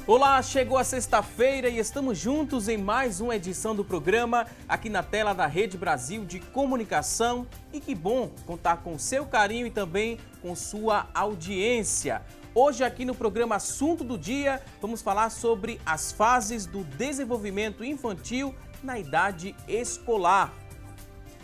Olá, chegou a sexta-feira e estamos juntos em mais uma edição do programa aqui na tela da Rede Brasil de Comunicação. E que bom contar com o seu carinho e também com sua audiência. Hoje aqui no programa Assunto do Dia, vamos falar sobre as fases do desenvolvimento infantil na idade escolar.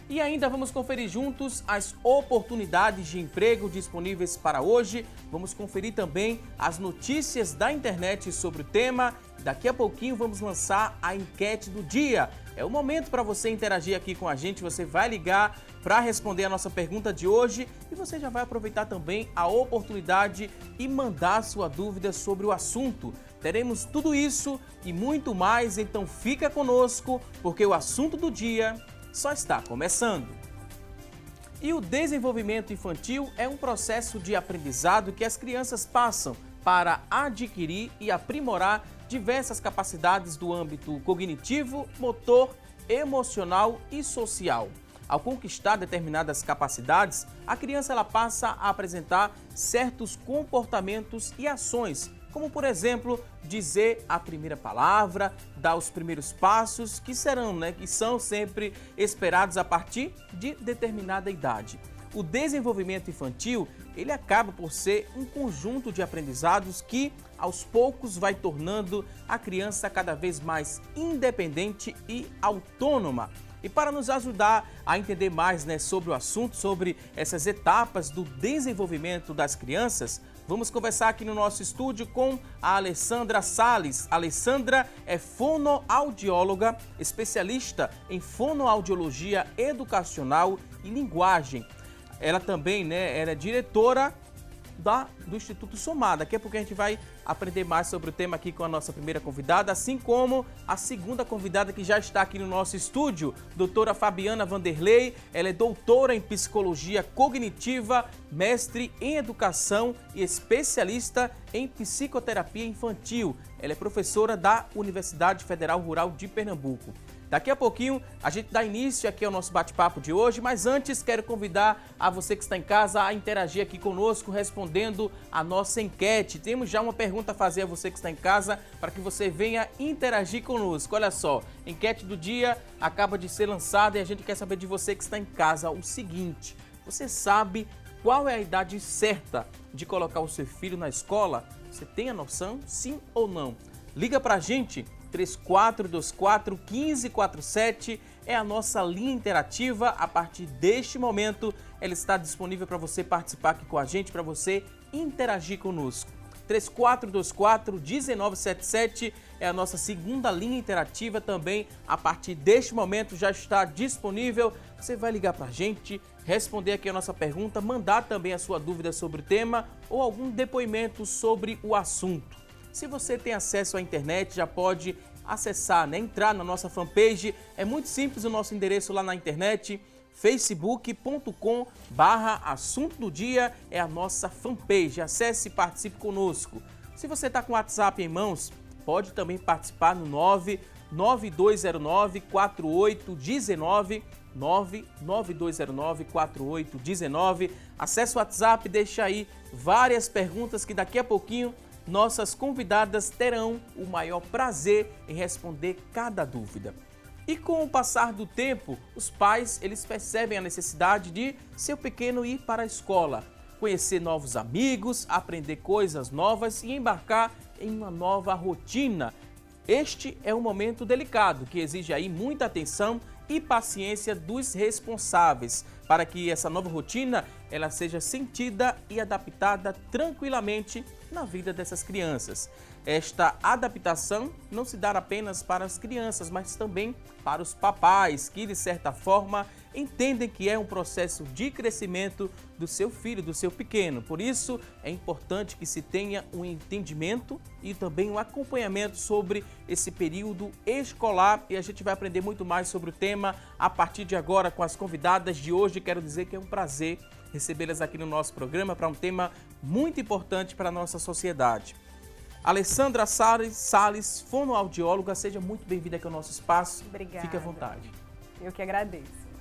E ainda vamos conferir juntos as oportunidades de emprego disponíveis para hoje. Vamos conferir também as notícias da internet sobre o tema. Daqui a pouquinho vamos lançar a enquete do dia. É o momento para você interagir aqui com a gente. Você vai ligar para responder a nossa pergunta de hoje e você já vai aproveitar também a oportunidade e mandar sua dúvida sobre o assunto. Teremos tudo isso e muito mais, então fica conosco, porque o assunto do dia só está começando. E o desenvolvimento infantil é um processo de aprendizado que as crianças passam para adquirir e aprimorar diversas capacidades do âmbito cognitivo, motor, emocional e social. Ao conquistar determinadas capacidades, a criança passa a apresentar certos comportamentos e ações, como, por exemplo, dizer a primeira palavra, dar os primeiros passos, que são sempre esperados a partir de determinada idade. O desenvolvimento infantil, ele acaba por ser um conjunto de aprendizados que, aos poucos, vai tornando a criança cada vez mais independente e autônoma. E para nos ajudar a entender mais sobre o assunto, sobre essas etapas do desenvolvimento das crianças, vamos conversar aqui no nosso estúdio com a Alessandra Salles. A Alessandra é fonoaudióloga, especialista em fonoaudiologia educacional e linguagem. Ela também era diretora do Instituto Somar. Daqui a pouco a gente vai aprender mais sobre o tema aqui com a nossa primeira convidada, assim como a segunda convidada que já está aqui no nosso estúdio, doutora Fabiana Vanderlei. Ela é doutora em Psicologia Cognitiva, mestre em Educação e especialista em Psicoterapia Infantil. Ela é professora da Universidade Federal Rural de Pernambuco. Daqui a pouquinho a gente dá início aqui ao nosso bate-papo de hoje, mas antes quero convidar a você que está em casa a interagir aqui conosco respondendo a nossa enquete. Temos já uma pergunta a fazer a você que está em casa para que você venha interagir conosco. Olha só, enquete do dia acaba de ser lançada e a gente quer saber de você que está em casa o seguinte: você sabe qual é a idade certa de colocar o seu filho na escola? Você tem a noção? Sim ou não? Liga pra gente! 3424-1547 é a nossa linha interativa. A partir deste momento, ela está disponível para você participar aqui com a gente, para você interagir conosco. 3424-1977 é a nossa segunda linha interativa também. A partir deste momento já está disponível. Você vai ligar para a gente, responder aqui a nossa pergunta, mandar também a sua dúvida sobre o tema ou algum depoimento sobre o assunto. Se você tem acesso à internet, já pode acessar, entrar na nossa fanpage. É muito simples o nosso endereço lá na internet, facebook.com/assunto do dia é a nossa fanpage. Acesse e participe conosco. Se você está com o WhatsApp em mãos, pode também participar no 99209-4819, 99209-4819. Acesse o WhatsApp, deixa aí várias perguntas que daqui a pouquinho nossas convidadas terão o maior prazer em responder cada dúvida. E com o passar do tempo, os pais eles percebem a necessidade de seu pequeno ir para a escola, conhecer novos amigos, aprender coisas novas e embarcar em uma nova rotina. Este é um momento delicado que exige aí muita atenção e paciência dos responsáveis para que essa nova rotina ela seja sentida e adaptada tranquilamente na vida dessas crianças. Esta adaptação não se dá apenas para as crianças, mas também para os papais, que de certa forma entendem que é um processo de crescimento do seu filho, do seu pequeno. Por isso, é importante que se tenha um entendimento e também um acompanhamento sobre esse período escolar. E a gente vai aprender muito mais sobre o tema a partir de agora com as convidadas de hoje. Quero dizer que é um prazer recebê-las aqui no nosso programa para um tema muito importante para a nossa sociedade. Alessandra Salles, fonoaudióloga, seja muito bem-vinda aqui ao nosso espaço. Obrigada. Fique à vontade. Eu que agradeço.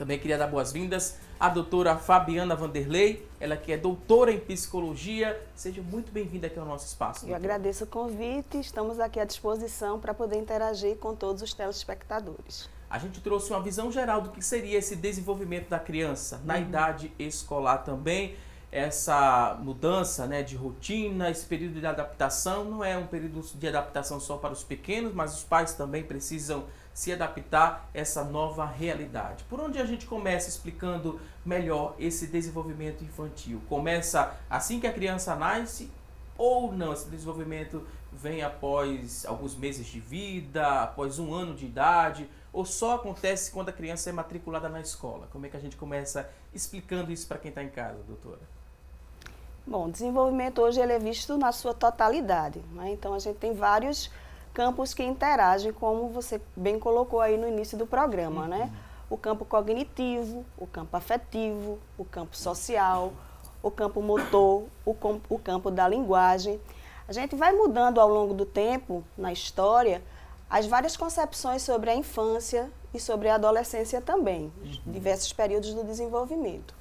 Também queria dar boas-vindas à doutora Fabiana Vanderlei, ela que é doutora em psicologia. Seja muito bem-vinda aqui ao nosso espaço. Eu agradeço o convite, estamos aqui à disposição para poder interagir com todos os telespectadores. A gente trouxe uma visão geral do que seria esse desenvolvimento da criança na idade escolar também. Essa mudança, né, de rotina, esse período de adaptação, não é um período de adaptação só para os pequenos, mas os pais também precisam se adaptar a essa nova realidade. Por onde a gente começa explicando melhor esse desenvolvimento infantil? Começa assim que a criança nasce ou não? Esse desenvolvimento vem após alguns meses de vida, após 1 ano de idade, ou só acontece quando a criança é matriculada na escola? Como é que a gente começa explicando isso para quem está em casa, doutora? Bom, o desenvolvimento hoje ele é visto na sua totalidade, né? Então a gente tem vários campos que interagem, como você bem colocou aí no início do programa, né? O campo cognitivo, o campo afetivo, o campo social, o campo motor, o campo da linguagem. A gente vai mudando ao longo do tempo, na história, as várias concepções sobre a infância e sobre a adolescência também, diversos períodos do desenvolvimento.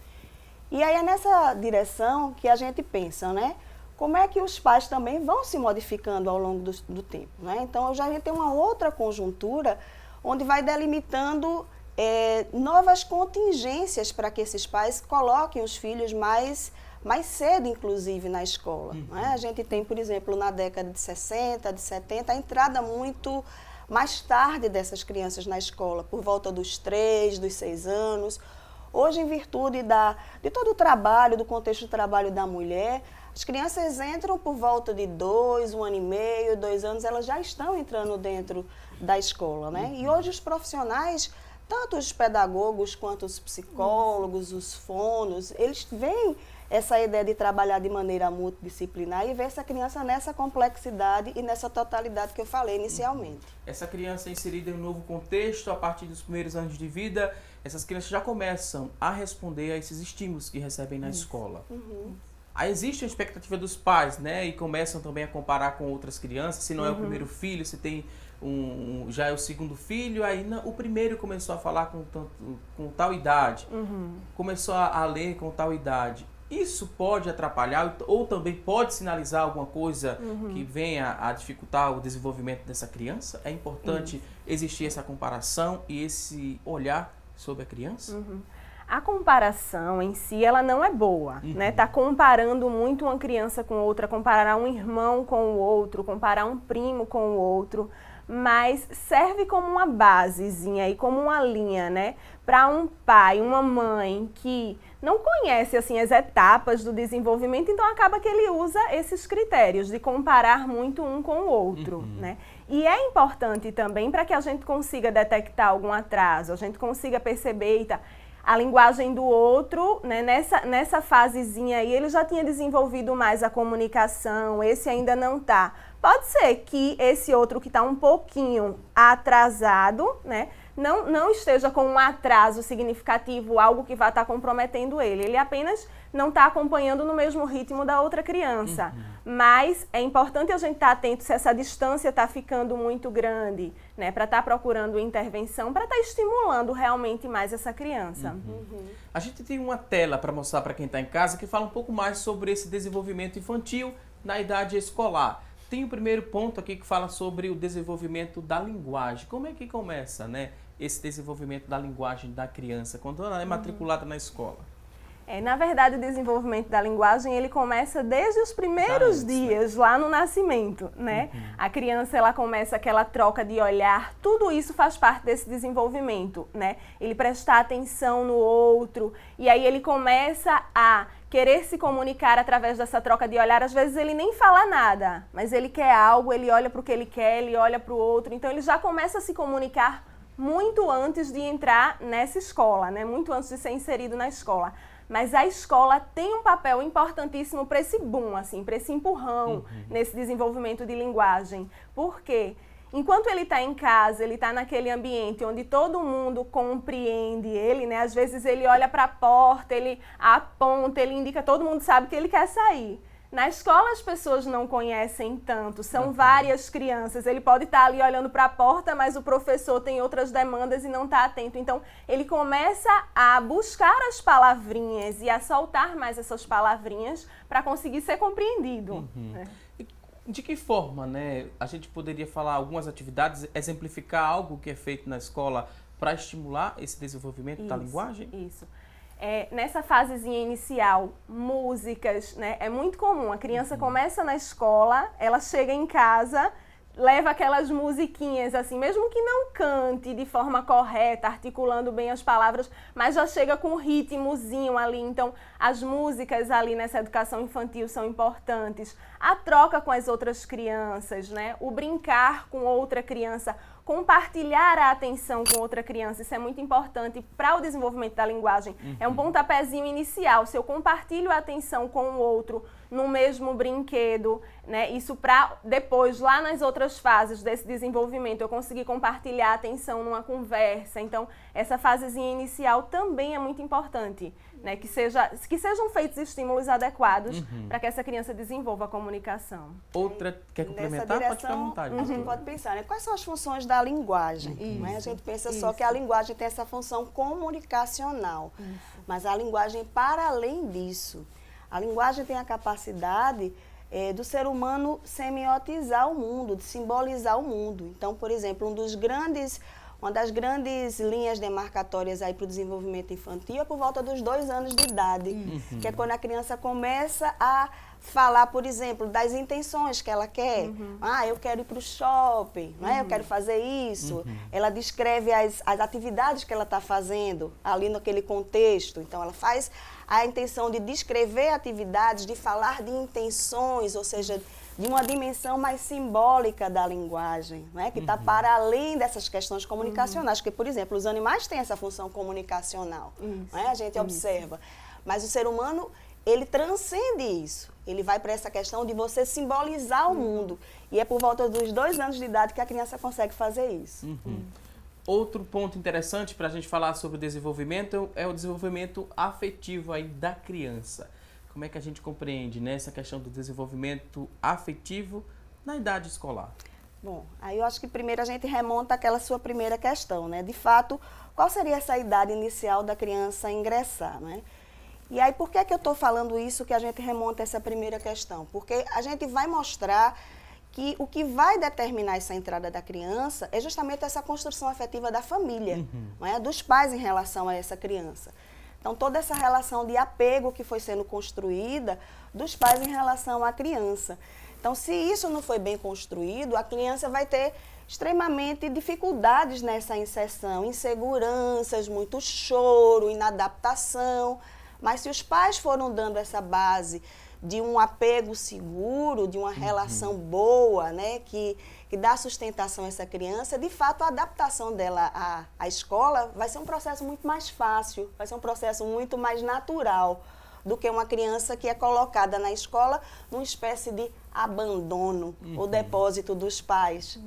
E aí é nessa direção que a gente pensa, né? Como é que os pais também vão se modificando ao longo do tempo, né? Então, já a gente tem uma outra conjuntura onde vai delimitando novas contingências para que esses pais coloquem os filhos mais cedo, inclusive, na escola. Né? A gente tem, por exemplo, na década de 60, de 70, a entrada muito mais tarde dessas crianças na escola, por volta dos 3, dos 6 anos. Hoje, em virtude de todo o trabalho, do contexto de trabalho da mulher, as crianças entram por volta de 2, 1 ano e meio, 2 anos, elas já estão entrando dentro da escola, né? E hoje os profissionais, tanto os pedagogos quanto os psicólogos, os fonos, eles veem essa ideia de trabalhar de maneira multidisciplinar e ver essa criança nessa complexidade e nessa totalidade que eu falei inicialmente. Essa criança inserida em um novo contexto, a partir dos primeiros anos de vida, essas crianças já começam a responder a esses estímulos que recebem na escola. Aí existe a expectativa dos pais, né? E começam também a comparar com outras crianças. Se não é o primeiro filho, se tem já é o segundo filho, aí o primeiro começou a falar com tal idade, começou a ler com tal idade. Isso pode atrapalhar ou também pode sinalizar alguma coisa que venha a dificultar o desenvolvimento dessa criança? É importante existir essa comparação e esse olhar sobre a criança? A comparação em si, ela não é boa, né? Tá comparando muito uma criança com outra, comparar um irmão com o outro, comparar um primo com o outro, mas serve como uma basezinha e como uma linha, né? Para um pai, uma mãe que não conhece assim as etapas do desenvolvimento, então acaba que ele usa esses critérios de comparar muito um com o outro, né? E é importante também para que a gente consiga detectar algum atraso, a gente consiga perceber a linguagem do outro, né? Nessa fasezinha aí, ele já tinha desenvolvido mais a comunicação, esse ainda não está. Pode ser que esse outro que está um pouquinho atrasado, né? Não esteja com um atraso significativo, algo que vai estar comprometendo ele. Ele apenas não está acompanhando no mesmo ritmo da outra criança. Mas é importante a gente estar atento se essa distância está ficando muito grande, né? Para estar procurando intervenção, para estar estimulando realmente mais essa criança. A gente tem uma tela para mostrar para quem está em casa que fala um pouco mais sobre esse desenvolvimento infantil na idade escolar. Tem o primeiro ponto aqui que fala sobre o desenvolvimento da linguagem. Como é que começa, né, esse desenvolvimento da linguagem da criança quando ela é matriculada na escola? Na verdade, o desenvolvimento da linguagem, ele começa desde os primeiros dias, lá no nascimento, né? A criança, ela começa aquela troca de olhar, tudo isso faz parte desse desenvolvimento, né? Ele prestar atenção no outro, e aí ele começa a querer se comunicar através dessa troca de olhar. Às vezes ele nem fala nada, mas ele quer algo, ele olha para o que ele quer, ele olha para o outro, então ele já começa a se comunicar muito antes de entrar nessa escola, né? Muito antes de ser inserido na escola. Mas a escola tem um papel importantíssimo para esse boom, assim, para esse empurrão nesse desenvolvimento de linguagem. Por quê? Enquanto ele está em casa, ele está naquele ambiente onde todo mundo compreende ele, né? Às vezes ele olha para a porta, ele aponta, ele indica, todo mundo sabe que ele quer sair. Na escola as pessoas não conhecem tanto, são várias crianças. Ele pode estar ali olhando para a porta, mas o professor tem outras demandas e não está atento. Então, ele começa a buscar as palavrinhas e a soltar mais essas palavrinhas para conseguir ser compreendido. Né? De que forma, né, a gente poderia falar algumas atividades, exemplificar algo que é feito na escola para estimular esse desenvolvimento da linguagem? Isso. Nessa fasezinha inicial, músicas, né? É muito comum, a criança começa na escola, ela chega em casa, leva aquelas musiquinhas assim, mesmo que não cante de forma correta, articulando bem as palavras, mas já chega com um ritmozinho ali. Então, as músicas ali nessa educação infantil são importantes. A troca com as outras crianças, né? O brincar com outra criança, compartilhar a atenção com outra criança, isso é muito importante para o desenvolvimento da linguagem. É um pontapézinho inicial. Se eu compartilho a atenção com o outro no mesmo brinquedo, né, isso para depois, lá nas outras fases desse desenvolvimento, eu conseguir compartilhar a atenção numa conversa. Então, essa fasezinha inicial também é muito importante, né, que sejam feitos estímulos adequados para que essa criança desenvolva a comunicação. Outra, quer complementar? Pode ficar à vontade. A gente pode pensar, né, quais são as funções da linguagem? Né? A gente pensa só que a linguagem tem essa função comunicacional, mas a linguagem, para além disso, a linguagem tem a capacidade do ser humano semiotizar o mundo, de simbolizar o mundo. Então, por exemplo, uma das grandes linhas demarcatórias aí para o desenvolvimento infantil é por volta dos 2 anos de idade, que é quando a criança começa a falar, por exemplo, das intenções que ela quer. Eu quero ir para o shopping, né? Eu quero fazer isso. Ela descreve as atividades que ela está fazendo ali naquele contexto. Então, ela faz a intenção de descrever atividades, de falar de intenções, ou seja, de uma dimensão mais simbólica da linguagem, né? Que está para além dessas questões comunicacionais, porque, por exemplo, os animais têm essa função comunicacional, né? A gente observa. Mas o ser humano, ele transcende isso. Ele vai para essa questão de você simbolizar o mundo. E é por volta dos 2 anos de idade que a criança consegue fazer isso. Outro ponto interessante para a gente falar sobre o desenvolvimento é o desenvolvimento afetivo aí da criança. Como é que a gente compreende, né, essa questão do desenvolvimento afetivo na idade escolar? Bom, aí eu acho que primeiro a gente remonta àquela sua primeira questão, né? De fato, qual seria essa idade inicial da criança ingressar, né? E aí, por que eu estou falando isso, que a gente remonta a essa primeira questão? Porque a gente vai mostrar que o que vai determinar essa entrada da criança é justamente essa construção afetiva da família, não é? Dos pais em relação a essa criança. Então, toda essa relação de apego que foi sendo construída dos pais em relação à criança. Então, se isso não foi bem construído, a criança vai ter extremamente dificuldades nessa inserção, inseguranças, muito choro, inadaptação. Mas se os pais foram dando essa base de um apego seguro, de uma relação boa, né, que dá sustentação a essa criança, de fato a adaptação dela à escola vai ser um processo muito mais fácil, vai ser um processo muito mais natural do que uma criança que é colocada na escola numa espécie de abandono ou depósito dos pais.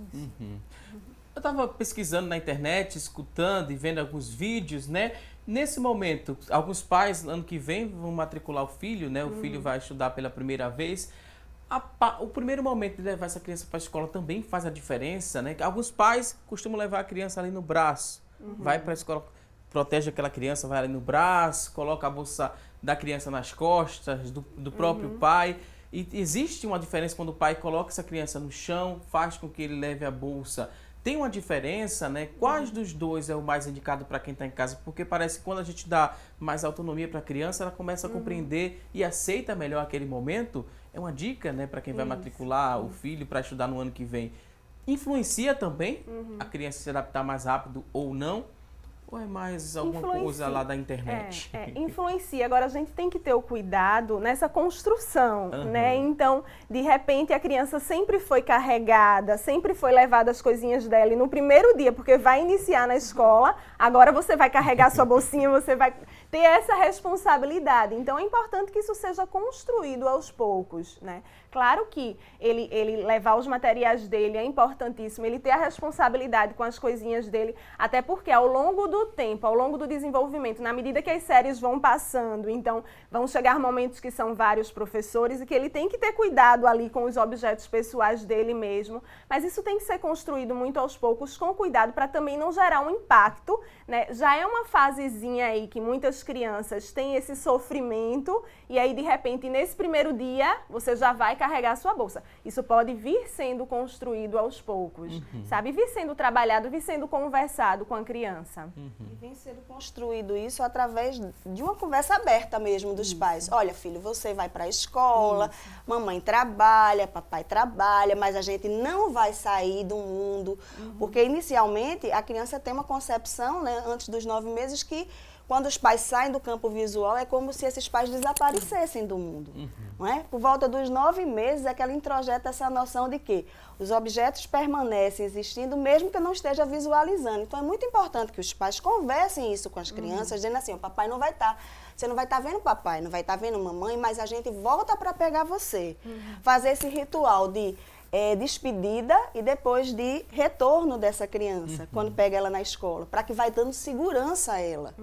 Eu estava pesquisando na internet, escutando e vendo alguns vídeos, né? Nesse momento, alguns pais, ano que vem, vão matricular o filho, né? O filho vai estudar pela primeira vez. O primeiro momento de levar essa criança para a escola também faz a diferença, né? Alguns pais costumam levar a criança ali no braço. Vai para a escola, protege aquela criança, vai ali no braço, coloca a bolsa da criança nas costas do próprio pai. E existe uma diferença quando o pai coloca essa criança no chão, faz com que ele leve a bolsa. Tem uma diferença, né? Quais dos dois é o mais indicado para quem está em casa? Porque parece que quando a gente dá mais autonomia para a criança, ela começa a compreender e aceita melhor aquele momento. É uma dica, né, para quem vai matricular o filho para estudar no ano que vem. Influencia também a criança se adaptar mais rápido ou não? Ou é mais alguma coisa lá da internet? Influencia. Agora, a gente tem que ter o cuidado nessa construção, né? Então, de repente, a criança sempre foi carregada, sempre foi levada as coisinhas dela. E no primeiro dia, porque vai iniciar na escola, agora você vai carregar sua bolsinha, você vai ter essa responsabilidade. Então, é importante que isso seja construído aos poucos, né? Claro que ele levar os materiais dele é importantíssimo, ele ter a responsabilidade com as coisinhas dele, até porque ao longo do tempo, ao longo do desenvolvimento, na medida que as séries vão passando, então vão chegar momentos que são vários professores e que ele tem que ter cuidado ali com os objetos pessoais dele mesmo, mas isso tem que ser construído muito aos poucos, com cuidado, para também não gerar um impacto, né? Já é uma fasezinha aí que muitas crianças têm esse sofrimento e aí de repente nesse primeiro dia você já vai carregar a sua bolsa. Isso pode vir sendo construído aos poucos, sabe? Vir sendo trabalhado, vir sendo conversado com a criança. E vem sendo construído isso através de uma conversa aberta mesmo dos pais. Olha, filho, você vai para a escola, mamãe trabalha, papai trabalha, mas a gente não vai sair do mundo. Porque inicialmente a criança tem uma concepção, né, antes dos 9 meses, que quando os pais saem do campo visual, é como se esses pais desaparecessem do mundo. Não é? Por volta dos 9 meses é que ela introjeta essa noção de que os objetos permanecem existindo mesmo que eu não esteja visualizando. Então é muito importante que os pais conversem isso com as crianças, dizendo assim, o papai não vai estar, você não vai estar vendo papai, não vai estar vendo mamãe, mas a gente volta para pegar você. Fazer esse ritual de despedida e depois de retorno dessa criança, quando pega ela na escola, para que vai dando segurança a ela.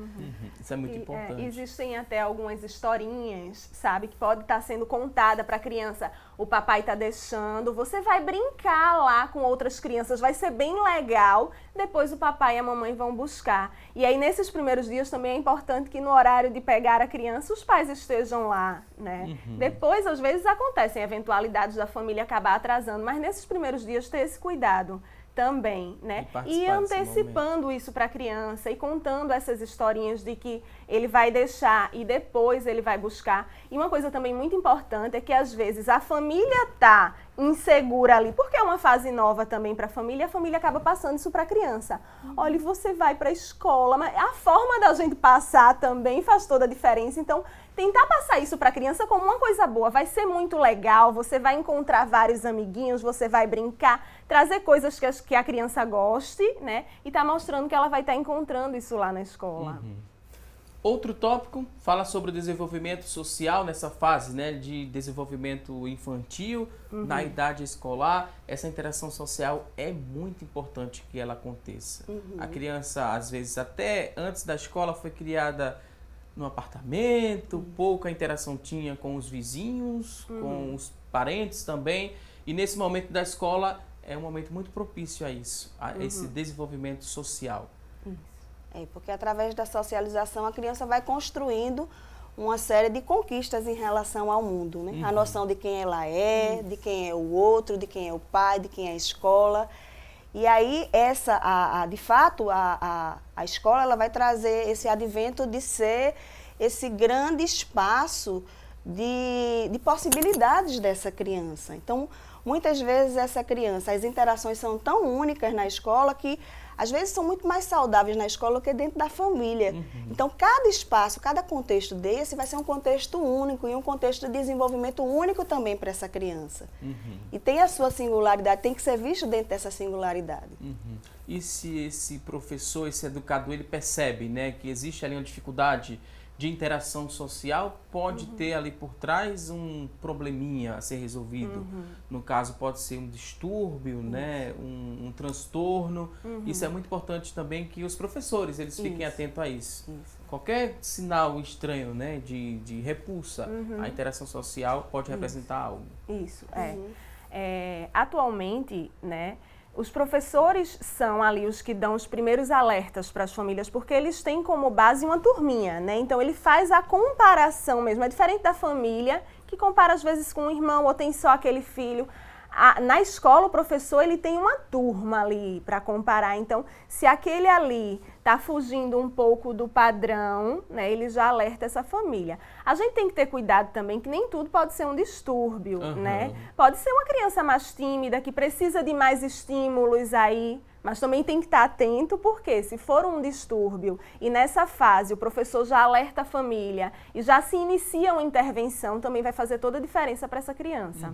Isso é muito importante. Existem até algumas historinhas, sabe, que pode estar sendo contada para a criança. O papai está deixando, você vai brincar lá com outras crianças, vai ser bem legal, depois o papai e a mamãe vão buscar. E aí nesses primeiros dias também é importante que no horário de pegar a criança os pais estejam lá, né? Depois, às vezes, acontecem eventualidades da família acabar atrasando, mas nesses primeiros dias ter esse cuidado também, né? E antecipando isso para a criança e contando essas historinhas de que ele vai deixar e depois ele vai buscar. E uma coisa também muito importante é que às vezes a família tá insegura ali, porque é uma fase nova também para a família acaba passando isso para a criança. Olha, você vai para a escola, mas a forma da gente passar também faz toda a diferença. Então, tentar passar isso para a criança como uma coisa boa, vai ser muito legal, você vai encontrar vários amiguinhos, você vai brincar, trazer coisas que a criança goste, né? E tá mostrando que ela vai estar encontrando isso lá na escola. Outro tópico fala sobre o desenvolvimento social nessa fase, né, de desenvolvimento infantil, na idade escolar. Essa interação social é muito importante que ela aconteça. A criança, às vezes, até antes da escola foi criada no apartamento, pouca interação tinha com os vizinhos, com os parentes também. E nesse momento da escola é um momento muito propício a isso, a esse desenvolvimento social. Porque através da socialização a criança vai construindo uma série de conquistas em relação ao mundo, né? A noção de quem ela é, de quem é o outro, de quem é o pai, de quem é a escola. E aí, de fato, a escola ela vai trazer esse advento de ser esse grande espaço de possibilidades dessa criança. Então, muitas vezes essa criança, as interações são tão únicas na escola que às vezes são muito mais saudáveis na escola do que dentro da família. Então, cada espaço, cada contexto desse vai ser um contexto único e um contexto de desenvolvimento único também para essa criança. E tem a sua singularidade, tem que ser visto dentro dessa singularidade. E se esse professor, esse educador, ele percebe, né, que existe ali uma dificuldade de interação social, pode ter ali por trás um probleminha a ser resolvido. No caso, pode ser um distúrbio, né? Um transtorno. Isso é muito importante também que os professores eles fiquem atentos a isso. Qualquer sinal estranho, né, de repulsa à interação social pode representar algo. Isso, atualmente, né, os professores são ali os que dão os primeiros alertas para as famílias, porque eles têm como base uma turminha, né? Então, ele faz a comparação mesmo. É diferente da família, que compara às vezes com um irmão ou tem só aquele filho. Na escola, o professor ele tem uma turma ali para comparar. Então, se aquele ali está fugindo um pouco do padrão, né, ele já alerta essa família. A gente tem que ter cuidado também que nem tudo pode ser um distúrbio, né? Pode ser uma criança mais tímida, que precisa de mais estímulos aí, mas também tem que estar atento, porque se for um distúrbio e nessa fase o professor já alerta a família e já se inicia uma intervenção, também vai fazer toda a diferença para essa criança.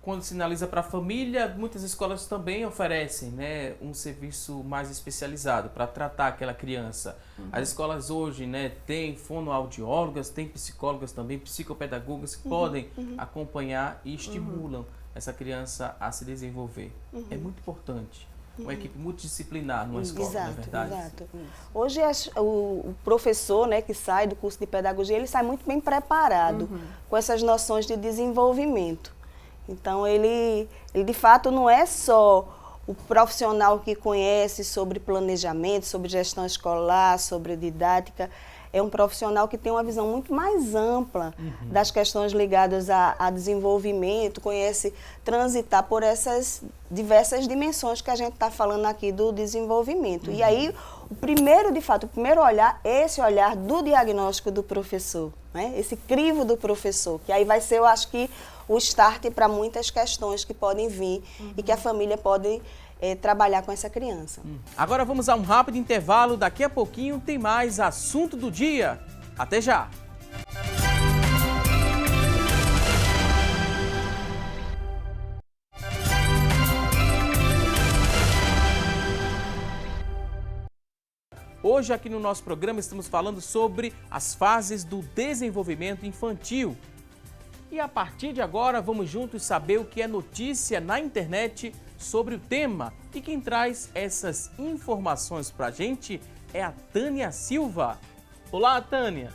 quando sinaliza para a família, muitas escolas também oferecem, né, um serviço mais especializado para tratar aquela criança. As escolas hoje, né, têm fonoaudiólogas, têm psicólogas também, psicopedagogas que podem acompanhar e estimulam essa criança a se desenvolver. É muito importante. Uma equipe multidisciplinar numa escola, não é verdade? Exato. Hoje o professor, né, que sai do curso de pedagogia, ele sai muito bem preparado com essas noções de desenvolvimento. Então, ele de fato não é só o profissional que conhece sobre planejamento, sobre gestão escolar, sobre didática. É um profissional que tem uma visão muito mais ampla das questões ligadas a desenvolvimento, conhece transitar por essas diversas dimensões que a gente está falando aqui do desenvolvimento. E aí, o primeiro olhar é esse olhar do diagnóstico do professor, né? Esse crivo do professor, que aí vai ser, eu acho que, o start para muitas questões que podem vir e que a família pode trabalhar com essa criança. Agora vamos a um rápido intervalo, daqui a pouquinho tem mais assunto do dia. Até já! Hoje aqui no nosso programa estamos falando sobre as fases do desenvolvimento infantil. E a partir de agora vamos juntos saber o que é notícia na internet sobre o tema. E quem traz essas informações pra gente é a Tânia Silva. Olá, Tânia!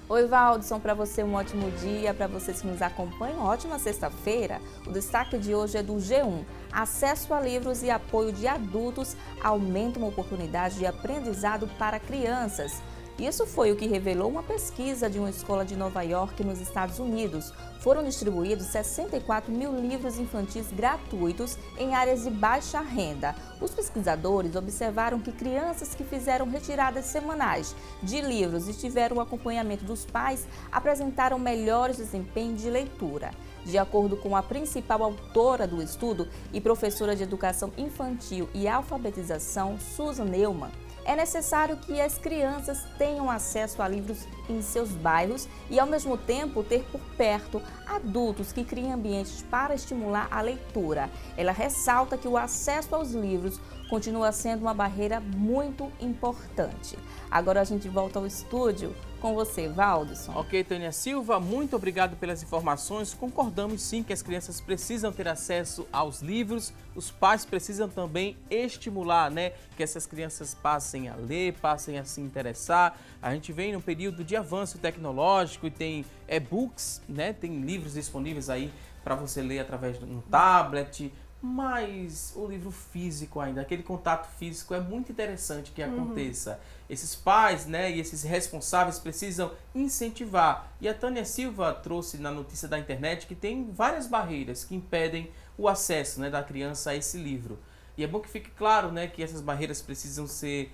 Oi, Valdson, para você um ótimo dia, para vocês que nos acompanham, ótima sexta-feira. O destaque de hoje é do G1. Acesso a livros e apoio de adultos aumenta uma oportunidade de aprendizado para crianças. Isso foi o que revelou uma pesquisa de uma escola de Nova York, nos Estados Unidos. Foram distribuídos 64 mil livros infantis gratuitos em áreas de baixa renda. Os pesquisadores observaram que crianças que fizeram retiradas semanais de livros e tiveram o acompanhamento dos pais apresentaram melhores desempenhos de leitura. De acordo com a principal autora do estudo e professora de educação infantil e alfabetização, Susan Neumann, é necessário que as crianças tenham acesso a livros em seus bairros e, ao mesmo tempo, ter por perto adultos que criem ambientes para estimular a leitura. Ela ressalta que o acesso aos livros continua sendo uma barreira muito importante. Agora a gente volta ao estúdio com você, Valdson. Ok, Tânia Silva, muito obrigado pelas informações. Concordamos sim que as crianças precisam ter acesso aos livros, os pais precisam também estimular, né, que essas crianças passem a ler, passem a se interessar. A gente vem num período de avanço tecnológico e tem e-books, né, tem livros disponíveis aí para você ler através de um tablet. Mas o livro físico ainda, aquele contato físico é muito interessante que aconteça. Esses pais, né, e esses responsáveis precisam incentivar. E a Tânia Silva trouxe na notícia da internet que tem várias barreiras que impedem o acesso, né, da criança a esse livro. E é bom que fique claro, né, que essas barreiras precisam ser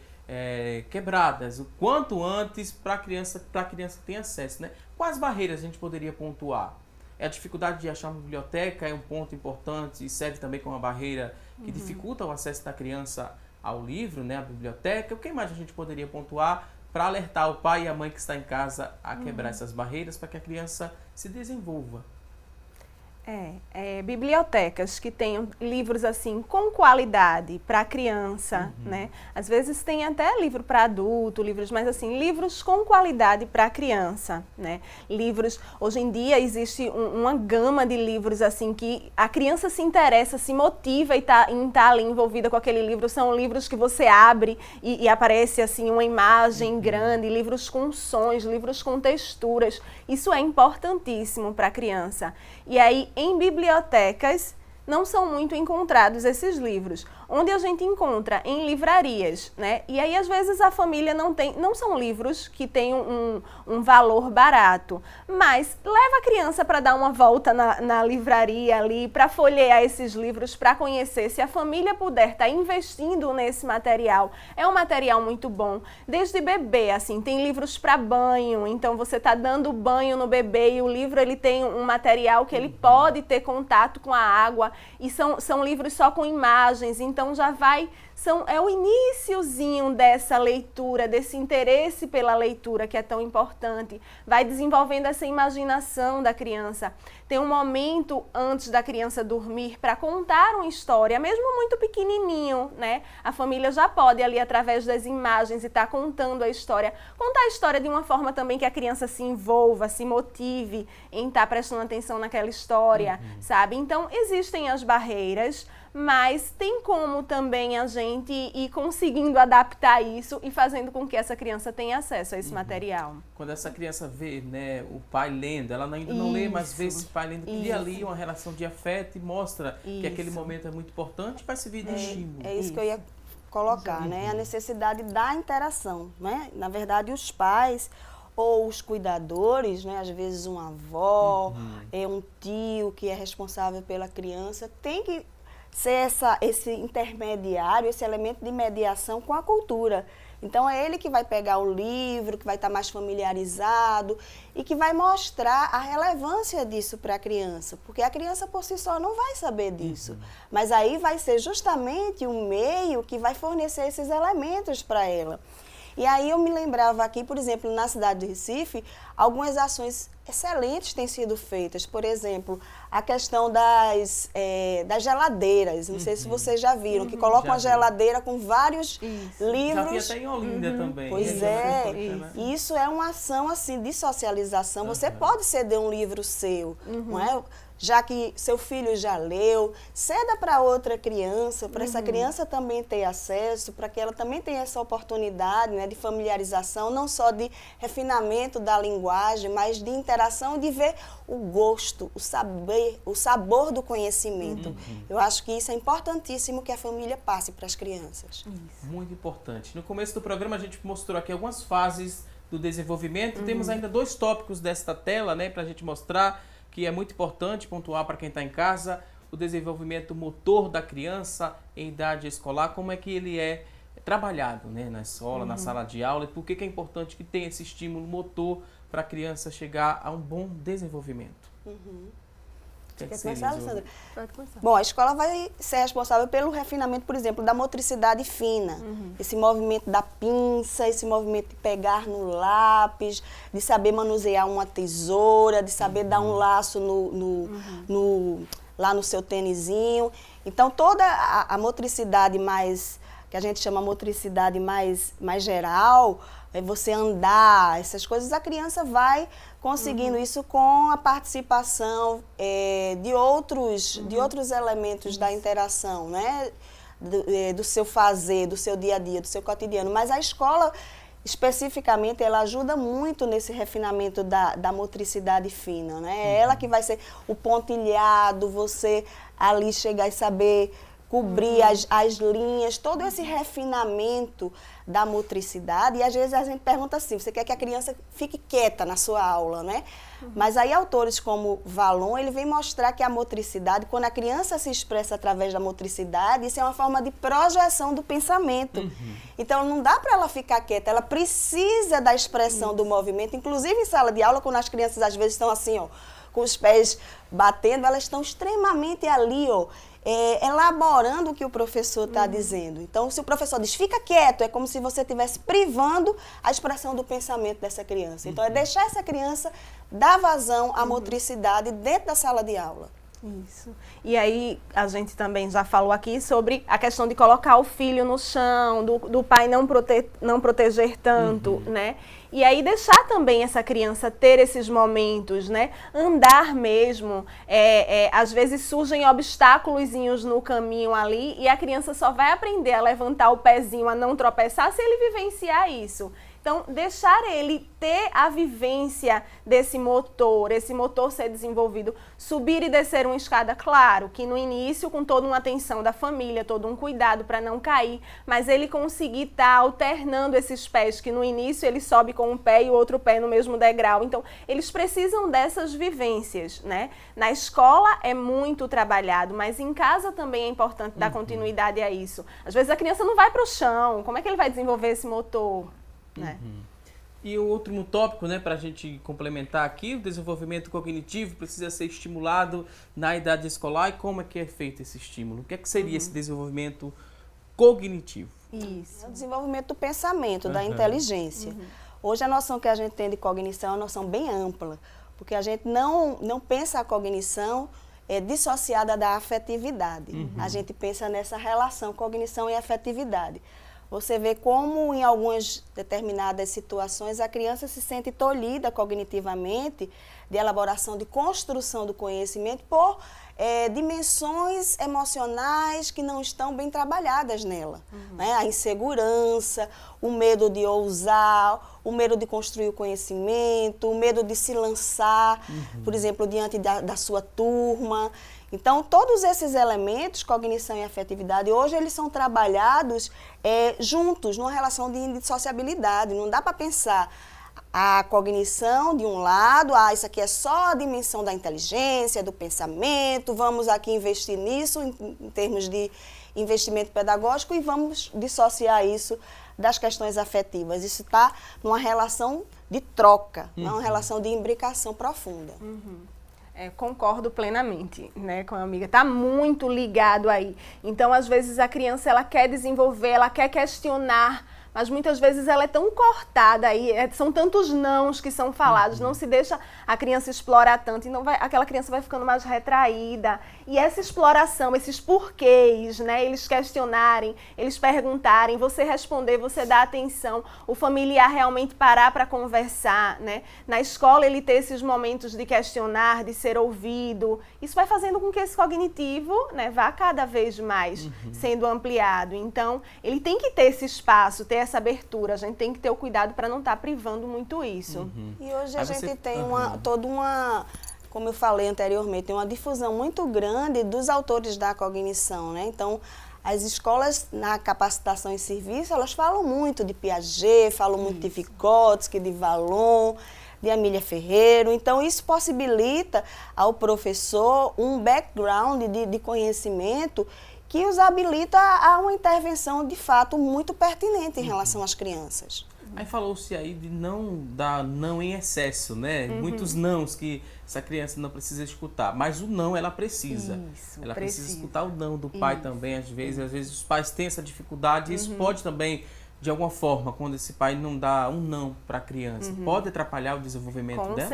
quebradas o quanto antes para a criança ter acesso, né? Quais barreiras a gente poderia pontuar? A dificuldade de achar uma biblioteca é um ponto importante e serve também como uma barreira que dificulta o acesso da criança ao livro, né, à biblioteca. O que mais a gente poderia pontuar para alertar o pai e a mãe que está em casa a quebrar essas barreiras para que a criança se desenvolva? Bibliotecas que tenham livros assim com qualidade para criança, né? Às vezes tem até livro para adulto, livros, mas assim, livros com qualidade para criança, né? Livros, hoje em dia existe uma gama de livros assim que a criança se interessa, se motiva em tá ali envolvida com aquele livro. São livros que você abre e aparece assim uma imagem grande, livros com sons, livros com texturas. Isso é importantíssimo para a criança. E aí, em bibliotecas, não são muito encontrados esses livros. Onde a gente encontra? Em livrarias, né? E aí, às vezes, a família não são livros que têm um valor barato, mas leva a criança para dar uma volta na livraria ali, para folhear esses livros, para conhecer. Se a família puder estar investindo nesse material, é um material muito bom. Desde bebê, assim, tem livros para banho, então você está dando banho no bebê e o livro ele tem um material que ele pode ter contato com a água e são livros só com imagens. então já vai, é o iniciozinho dessa leitura, desse interesse pela leitura que é tão importante, vai desenvolvendo essa imaginação da criança. Tem um momento antes da criança dormir para contar uma história, mesmo muito pequenininho, né? A família já pode ali através das imagens e estar contando a história. Contar a história de uma forma também que a criança se envolva, se motive em estar prestando atenção naquela história, sabe? Então existem as barreiras, mas tem como também a gente ir conseguindo adaptar isso e fazendo com que essa criança tenha acesso a esse material. Quando essa criança vê, né, o pai lendo, ela ainda não lê, mas vê esse pai lendo, cria ali uma relação de afeto e mostra que aquele momento é muito importante, vai servir de estímulo. É isso que eu ia colocar, né? A necessidade da interação, né? Na verdade, os pais ou os cuidadores, né? Às vezes uma avó, um tio que é responsável pela criança, tem que ser esse intermediário, esse elemento de mediação com a cultura. Então, é ele que vai pegar o livro, que vai estar mais familiarizado e que vai mostrar a relevância disso para a criança, porque a criança por si só não vai saber disso. Mas aí vai ser justamente um meio que vai fornecer esses elementos para ela. E aí eu me lembrava aqui, por exemplo, na cidade de Recife, algumas ações excelentes têm sido feitas. Por exemplo, a questão das geladeiras. Não sei se vocês já viram, que colocam uma geladeira com vários livros. Já vi até em Olinda também. Pois isso é uma ação assim, de socialização. Você pode ceder um livro seu, não é? Já que seu filho já leu, ceda para outra criança, para essa criança também ter acesso, para que ela também tenha essa oportunidade, né, de familiarização, não só de refinamento da linguagem, mas de interação, de ver o gosto, o sabor do conhecimento. Eu acho que isso é importantíssimo que a família passe para as crianças. Muito importante. No começo do programa a gente mostrou aqui algumas fases do desenvolvimento. Temos ainda 2 tópicos desta tela, né, para a gente mostrar, que é muito importante pontuar para quem está em casa, o desenvolvimento motor da criança em idade escolar, como é que ele é trabalhado, né, na escola, na sala de aula, e por que é importante que tenha esse estímulo motor para a criança chegar a um bom desenvolvimento. Quer começar, Alessandra? Pode começar. Bom, a escola vai ser responsável pelo refinamento, por exemplo, da motricidade fina. Esse movimento da pinça, esse movimento de pegar no lápis, de saber manusear uma tesoura, de saber dar um laço lá no seu tênisinho. Então, toda a motricidade mais, que a gente chama motricidade mais geral, é você andar, essas coisas, a criança vai conseguindo isso com a participação de outros elementos da interação, né? Do seu fazer, do seu dia a dia, do seu cotidiano. Mas a escola, especificamente, ela ajuda muito nesse refinamento da motricidade fina, né? É ela que vai ser o pontilhado, você ali chegar e saber cobrir as linhas, todo esse refinamento da motricidade. E às vezes a gente pergunta assim, você quer que a criança fique quieta na sua aula, né? Mas aí autores como Vallon, ele vem mostrar que a motricidade, quando a criança se expressa através da motricidade, isso é uma forma de projeção do pensamento. Então não dá para ela ficar quieta, ela precisa da expressão do movimento, inclusive em sala de aula, quando as crianças às vezes estão assim, ó, com os pés batendo, elas estão extremamente ali, ó, elaborando o que o professor está dizendo. Então, se o professor diz, fica quieto, é como se você estivesse privando a expressão do pensamento dessa criança. Então, é deixar essa criança dar vazão à motricidade dentro da sala de aula. Isso. E aí, a gente também já falou aqui sobre a questão de colocar o filho no chão, do pai não proteger tanto, né? E aí deixar também essa criança ter esses momentos, né? Andar mesmo. Às vezes surgem obstáculozinhos no caminho ali e a criança só vai aprender a levantar o pezinho, a não tropeçar, se ele vivenciar isso. Então, deixar ele ter a vivência desse motor, esse motor ser desenvolvido, subir e descer uma escada, claro, que no início com toda uma atenção da família, todo um cuidado para não cair, mas ele conseguir estar alternando esses pés, que no início ele sobe com um pé e o outro pé no mesmo degrau. Então, eles precisam dessas vivências, né? Na escola é muito trabalhado, mas em casa também é importante dar continuidade a isso. Às vezes a criança não vai para o chão, como é que ele vai desenvolver esse motor? Né? E o último tópico, né, para a gente complementar aqui, o desenvolvimento cognitivo precisa ser estimulado na idade escolar. E como é que é feito esse estímulo? O que é que seria esse desenvolvimento cognitivo? Isso. É o desenvolvimento do pensamento, da inteligência. Hoje a noção que a gente tem de cognição é uma noção bem ampla, porque a gente não pensa a cognição dissociada da afetividade. A gente pensa nessa relação cognição e afetividade. Você vê como em algumas determinadas situações a criança se sente tolhida cognitivamente de elaboração, de construção do conhecimento por dimensões emocionais que não estão bem trabalhadas nela. Né? A insegurança, o medo de ousar, o medo de construir o conhecimento, o medo de se lançar, por exemplo, diante da sua turma. Então, todos esses elementos, cognição e afetividade, hoje eles são trabalhados juntos, numa relação de sociabilidade. Não dá para pensar a cognição de um lado, isso aqui é só a dimensão da inteligência, do pensamento, vamos aqui investir nisso em termos de investimento pedagógico e vamos dissociar isso das questões afetivas. Isso está numa relação de troca, não é uma relação de imbricação profunda. Concordo plenamente, né, com a amiga. Está muito ligado aí. Então, às vezes, a criança ela quer desenvolver, ela quer questionar, mas muitas vezes ela é tão cortada aí, são tantos nãos que são falados, não se deixa a criança explorar tanto, e aquela criança vai ficando mais retraída. E essa exploração, esses porquês, né, eles questionarem, eles perguntarem, você responder, você dar atenção, o familiar realmente parar para conversar, né? Na escola ele ter esses momentos de questionar, de ser ouvido, isso vai fazendo com que esse cognitivo, né, vá cada vez mais sendo ampliado. Então, ele tem que ter esse espaço, ter essa abertura, a gente tem que ter o cuidado para não estar privando muito isso. E hoje a gente tem toda uma, como eu falei anteriormente, tem uma difusão muito grande dos autores da cognição, né? Então, as escolas na capacitação em serviço, elas falam muito de Piaget, falam muito de Vygotsky, de Vallon, de Amília Ferreiro. Então, isso possibilita ao professor um background de conhecimento que os habilita a uma intervenção, de fato, muito pertinente em relação às crianças. Aí falou-se aí de não dar não em excesso, né? Muitos nãos que essa criança não precisa escutar, mas o não ela precisa. Ela precisa escutar o não do pai também, às vezes os pais têm essa dificuldade, e isso pode também, de alguma forma, quando esse pai não dá um não para a criança, pode atrapalhar o desenvolvimento dela?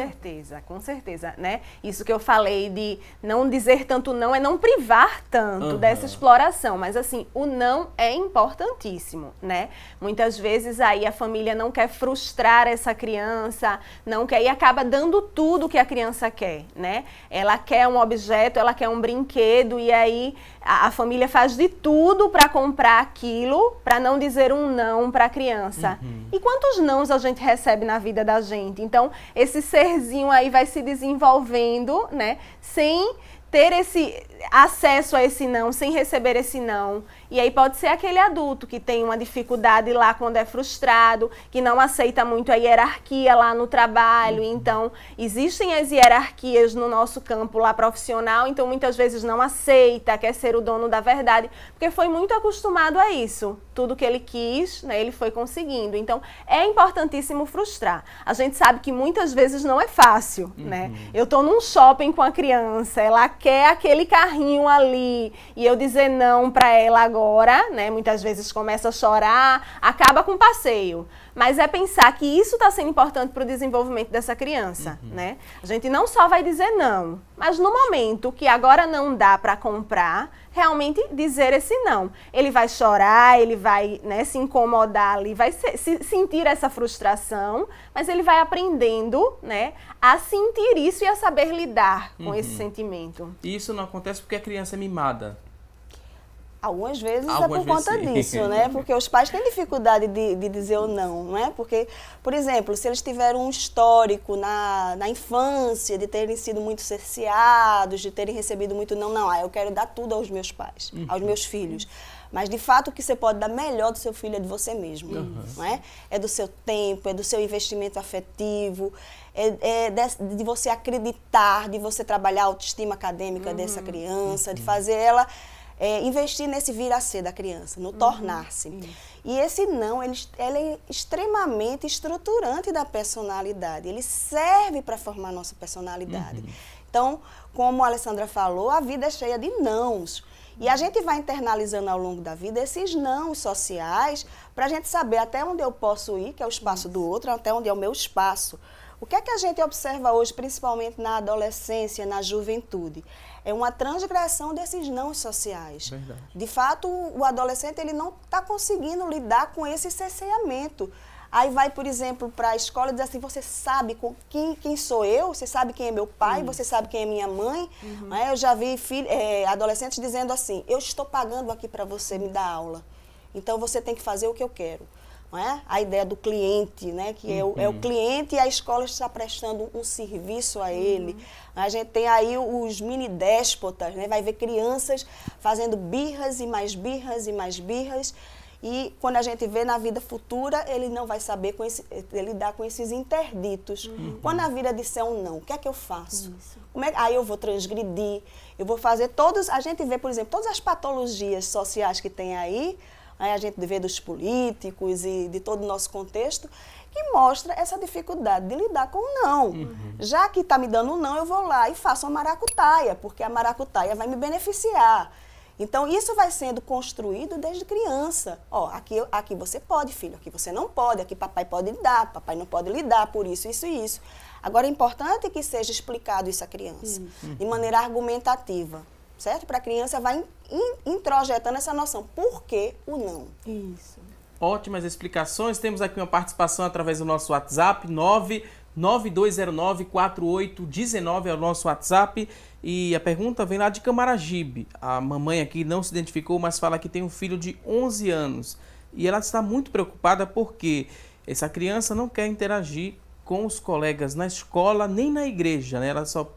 Com certeza, né? Isso que eu falei de não dizer tanto não é não privar tanto dessa exploração, mas assim, o não é importantíssimo, né? Muitas vezes aí a família não quer frustrar essa criança, não quer, e acaba dando tudo que a criança quer, né? Ela quer um objeto, ela quer um brinquedo, e aí a família faz de tudo para comprar aquilo, para não dizer um não para a criança. E quantos nãos a gente recebe na vida da gente? Então, esse serzinho aí vai se desenvolvendo, né, sem ter esse acesso a esse não, sem receber esse não. E aí pode ser aquele adulto que tem uma dificuldade lá quando é frustrado, que não aceita muito a hierarquia lá no trabalho. Então, existem as hierarquias no nosso campo lá profissional, então muitas vezes não aceita, quer ser o dono da verdade, porque foi muito acostumado a isso. Tudo que ele quis, né, ele foi conseguindo. Então, é importantíssimo frustrar. A gente sabe que muitas vezes não é fácil, né? Eu tô num shopping com a criança, ela quer aquele carrinho ali, e eu dizer não para ela agora, né? Muitas vezes começa a chorar, acaba com o passeio. Mas é pensar que isso está sendo importante para o desenvolvimento dessa criança, né? A gente não só vai dizer não, mas no momento que agora não dá para comprar, realmente dizer esse não. Ele vai chorar, ele vai, né, se incomodar ali, vai sentir essa frustração, mas ele vai aprendendo, né, a sentir isso e a saber lidar com esse sentimento. E isso não acontece porque a criança é mimada. Algumas vezes é por conta disso, né? Porque os pais têm dificuldade de dizer o não, não é? Porque, por exemplo, se eles tiveram um histórico na infância de terem sido muito cerceados, de terem recebido muito não, eu quero dar tudo aos meus pais, aos meus filhos. Mas, de fato, o que você pode dar melhor do seu filho é de você mesmo, não é? É do seu tempo, é do seu investimento afetivo, de você acreditar, de você trabalhar a autoestima acadêmica dessa criança, de fazer ela investir nesse vir a ser da criança, no tornar-se. E esse não, ele é extremamente estruturante da personalidade. Ele serve para formar a nossa personalidade. Então, como a Alessandra falou, a vida é cheia de nãos. E a gente vai internalizando ao longo da vida esses nãos sociais para a gente saber até onde eu posso ir, que é o espaço do outro, até onde é o meu espaço. O que é que a gente observa hoje, principalmente na adolescência, na juventude? É uma transgressão desses nãos sociais. Verdade. De fato, o adolescente ele não está conseguindo lidar com esse cerceamento. Aí vai, por exemplo, para a escola e diz assim, você sabe quem sou eu? Você sabe quem é meu pai? Você sabe quem é minha mãe? Né? Eu já vi adolescentes dizendo assim, eu estou pagando aqui para você me dar aula. Então, você tem que fazer o que eu quero. Não é? A ideia do cliente, né? Que é o cliente e a escola está prestando um serviço a ele. A gente tem aí os mini déspotas, né? Vai ver crianças fazendo birras e mais birras e mais birras. E quando a gente vê na vida futura, ele não vai saber lidar com esses interditos. Quando a vida disser um não, o que é que eu faço? Aí eu vou transgredir, eu vou fazer todos... A gente vê, por exemplo, todas as patologias sociais que tem aí, a gente vê dos políticos e de todo o nosso contexto, que mostra essa dificuldade de lidar com o não. Já que está me dando um não, eu vou lá e faço uma maracutaia, porque a maracutaia vai me beneficiar. Então, isso vai sendo construído desde criança. Ó, aqui você pode, filho, aqui você não pode, aqui papai pode lidar, papai não pode lidar, por isso, isso e isso. Agora, é importante que seja explicado isso à criança, de maneira argumentativa, certo? Para a criança vai introjetando essa noção. Por que o não? Isso. Ótimas explicações. Temos aqui uma participação através do nosso WhatsApp, 992094819 é o nosso WhatsApp. E a pergunta vem lá de Camaragibe. A mamãe aqui não se identificou, mas fala que tem um filho de 11 anos. E ela está muito preocupada porque essa criança não quer interagir com os colegas na escola nem na igreja, né? Ela só...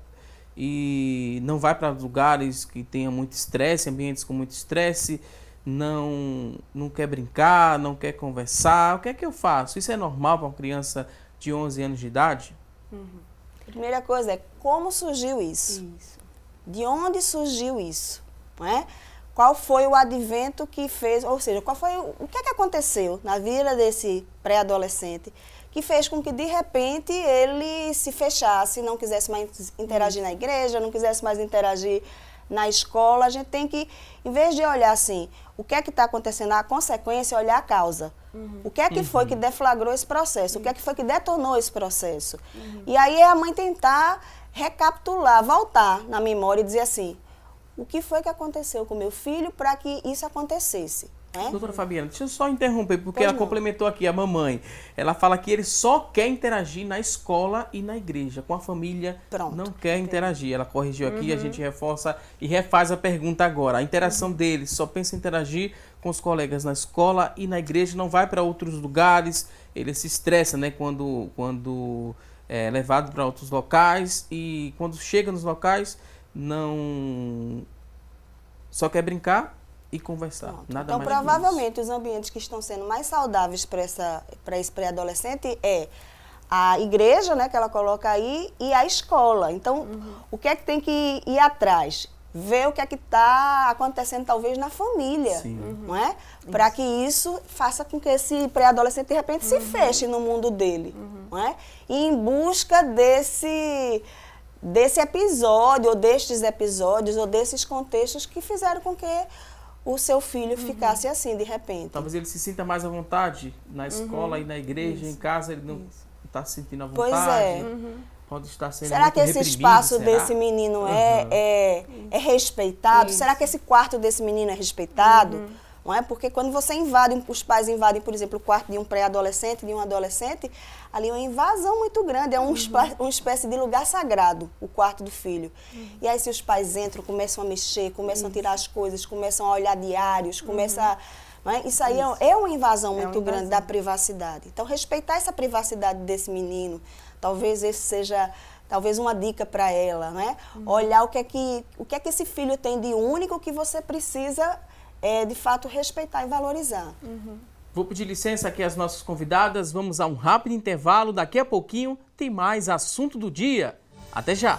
E não vai para lugares que tenham muito estresse, ambientes com muito estresse, não quer brincar, não quer conversar. O que é que eu faço? Isso é normal para uma criança de 11 anos de idade? Primeira coisa é como surgiu isso? De onde surgiu isso? Não é? Qual foi o advento que fez, ou seja, o que é que aconteceu na vida desse pré-adolescente que fez com que, de repente, ele se fechasse, não quisesse mais interagir na igreja, não quisesse mais interagir na escola. A gente tem que, em vez de olhar assim, o que é que está acontecendo, a consequência, olhar a causa. O que é que foi que deflagrou esse processo? O que é que foi que detonou esse processo? E aí é a mãe tentar recapitular, voltar na memória e dizer assim, o que foi que aconteceu com meu filho para que isso acontecesse? Doutora Fabiana, deixa eu só interromper, porque ela complementou aqui, a mamãe. Ela fala que ele só quer interagir na escola e na igreja, com a família não quer interagir. Ela corrigiu aqui, a gente reforça e refaz a pergunta agora. A interação dele, só pensa em interagir com os colegas na escola e na igreja, não vai para outros lugares, ele se estressa, né, quando é levado para outros locais e quando chega nos locais, só quer brincar e conversar. Nada então, mais provavelmente, os ambientes que estão sendo mais saudáveis para esse pré-adolescente é a igreja, né, que ela coloca aí, e a escola. Então, o que é que tem que ir atrás? Ver o que é que está acontecendo, talvez, na família, não é? Para que isso faça com que esse pré-adolescente, de repente, se feche no mundo dele, não é? E em busca desse episódio, ou destes episódios, ou desses contextos que fizeram com que o seu filho ficasse assim, de repente. Talvez ele se sinta mais à vontade na escola e na igreja, em casa ele não está se sentindo à vontade. Pois é. Pode estar sendo Será que esse espaço desse menino é respeitado? Será que esse quarto desse menino é respeitado? Não é? Porque quando você invade, os pais invadem, por exemplo, o quarto de um pré-adolescente, de um adolescente, ali é uma invasão muito grande, é uma espécie de lugar sagrado, o quarto do filho. E aí se os pais entram, começam a mexer, começam a tirar as coisas, começam a olhar diários, começam a... Não é? Isso aí é uma invasão muito grande da privacidade. Então, respeitar essa privacidade desse menino, talvez esse seja... Talvez uma dica para ela, né? Olhar o que é que esse filho tem de único que você precisa... de fato, respeitar e valorizar. Vou pedir licença aqui às nossas convidadas, vamos a um rápido intervalo, daqui a pouquinho tem mais assunto do dia. Até já!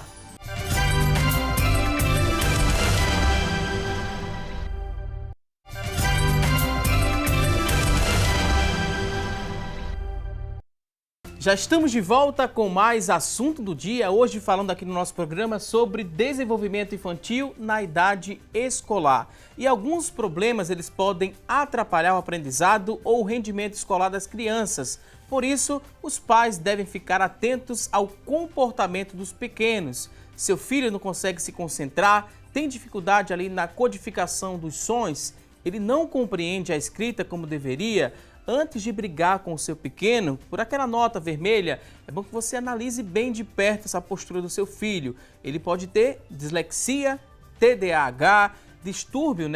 Já estamos de volta com mais assunto do dia, hoje falando aqui no nosso programa sobre desenvolvimento infantil na idade escolar. E alguns problemas eles podem atrapalhar o aprendizado ou o rendimento escolar das crianças. Por isso, os pais devem ficar atentos ao comportamento dos pequenos. Seu filho não consegue se concentrar, tem dificuldade ali na codificação dos sons, ele não compreende a escrita como deveria. Antes de brigar com o seu pequeno por aquela nota vermelha, é bom que você analise bem de perto essa postura do seu filho. Ele pode ter dislexia, TDAH, distúrbio,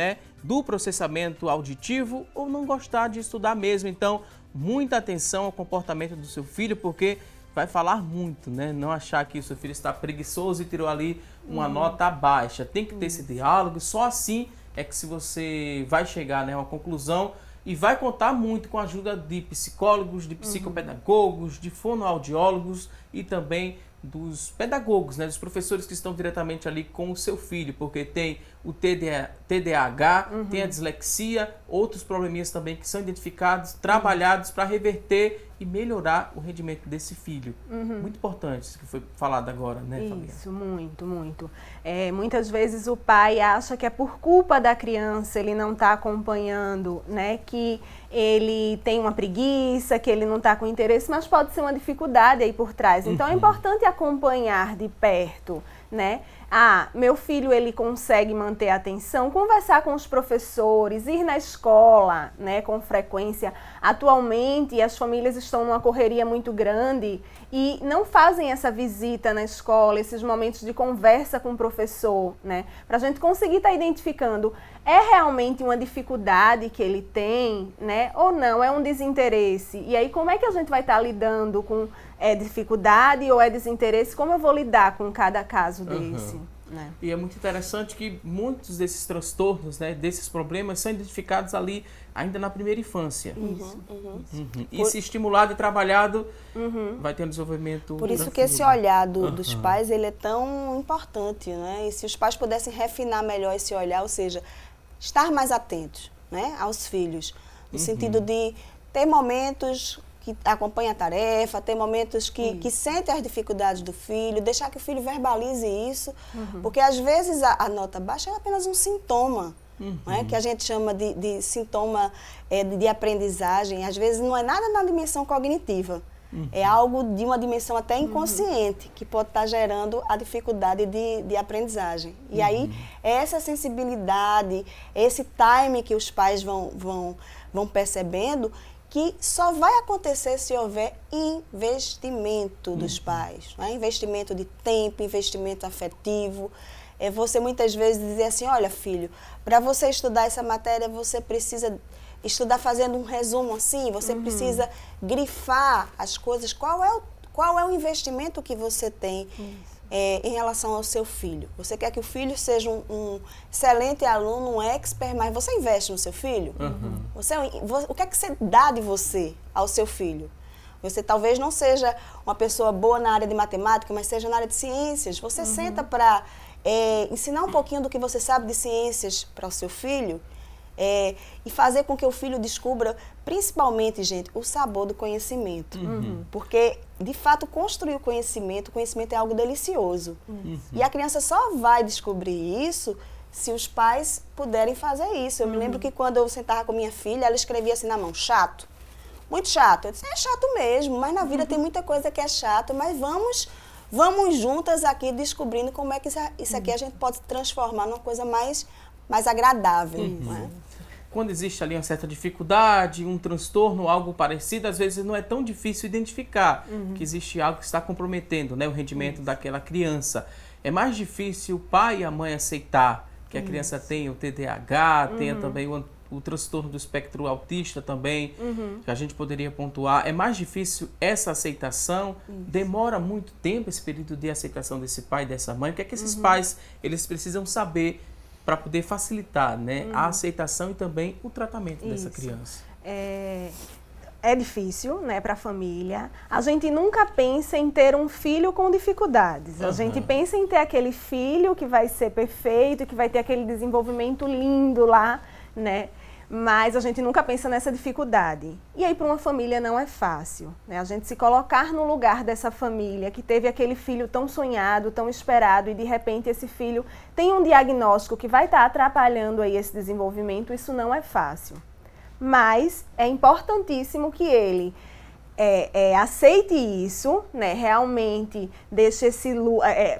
do processamento auditivo ou não gostar de estudar mesmo. Então, muita atenção ao comportamento do seu filho, porque vai falar muito, Não achar que o seu filho está preguiçoso e tirou ali uma nota baixa. Tem que ter esse diálogo, só assim é que se você vai chegar a uma conclusão. E vai contar muito com a ajuda de psicólogos, de psicopedagogos, de fonoaudiólogos e também dos pedagogos, dos professores que estão diretamente ali com o seu filho, porque tem o TDAH, tem a dislexia, outros probleminhas também que são identificados, trabalhados para reverter e melhorar o rendimento desse filho. Muito importante isso que foi falado agora, Fabiana? Isso, muito, muito. Muitas vezes o pai acha que é por culpa da criança, ele não está acompanhando, que ele tem uma preguiça, que ele não está com interesse, mas pode ser uma dificuldade aí por trás. Então é importante acompanhar de perto, meu filho ele consegue manter a atenção, conversar com os professores, ir na escola, com frequência. Atualmente as famílias estão numa correria muito grande e não fazem essa visita na escola, esses momentos de conversa com o professor, para a gente conseguir estar identificando, é realmente uma dificuldade que ele tem, ou não, é um desinteresse. E aí como é que a gente vai estar lidando com dificuldade ou desinteresse? Como eu vou lidar com cada caso desse? E é muito interessante que muitos desses transtornos, desses problemas, são identificados ali ainda na primeira infância. E se estimulado e trabalhado, vai ter um desenvolvimento. Por isso que esse olhar dos pais ele é tão importante, E se os pais pudessem refinar melhor esse olhar, ou seja, estar mais atentos, aos filhos, no sentido de ter momentos que acompanha a tarefa, ter momentos que sentem as dificuldades do filho, deixar que o filho verbalize isso, porque às vezes a nota baixa é apenas um sintoma, que a gente chama de sintoma de aprendizagem, às vezes não é nada na dimensão cognitiva, é algo de uma dimensão até inconsciente, que pode estar gerando a dificuldade de aprendizagem. E aí, essa sensibilidade, esse time que os pais vão percebendo, que só vai acontecer se houver investimento dos pais, investimento de tempo, investimento afetivo. Você muitas vezes dizer assim, olha filho, para você estudar essa matéria, você precisa estudar fazendo um resumo assim, você precisa grifar as coisas, qual é o investimento que você tem em relação ao seu filho. Você quer que o filho seja um excelente aluno, um expert, mas você investe no seu filho? O que é que você dá de você ao seu filho? Você talvez não seja uma pessoa boa na área de matemática, mas seja na área de ciências. Você senta para ensinar um pouquinho do que você sabe de ciências para o seu filho e fazer com que o filho descubra, principalmente, gente, o sabor do conhecimento. Porque, de fato, construir o conhecimento é algo delicioso. E a criança só vai descobrir isso se os pais puderem fazer isso. Eu me lembro que quando eu sentava com minha filha, ela escrevia assim na mão, chato, muito chato. Eu disse, é chato mesmo, mas na vida tem muita coisa que é chato, mas vamos juntas aqui descobrindo como é que isso aqui a gente pode transformar numa coisa mais agradável. Quando existe ali uma certa dificuldade, um transtorno, algo parecido, às vezes não é tão difícil identificar que existe algo que está comprometendo, o rendimento daquela criança. É mais difícil o pai e a mãe aceitar que a criança tenha o TDAH, tenha também o transtorno do espectro autista também, que a gente poderia pontuar. É mais difícil essa aceitação, demora muito tempo esse período de aceitação desse pai e dessa mãe. O que é que esses pais eles precisam saber para poder facilitar a aceitação e também o tratamento dessa criança? É difícil, para a família. A gente nunca pensa em ter um filho com dificuldades. A gente pensa em ter aquele filho que vai ser perfeito, que vai ter aquele desenvolvimento lindo lá, mas a gente nunca pensa nessa dificuldade. E aí para uma família não é fácil, né? A gente se colocar no lugar dessa família que teve aquele filho tão sonhado, tão esperado, e de repente esse filho tem um diagnóstico que vai estar atrapalhando aí esse desenvolvimento, isso não é fácil. Mas é importantíssimo que ele aceite isso, né? Realmente deixe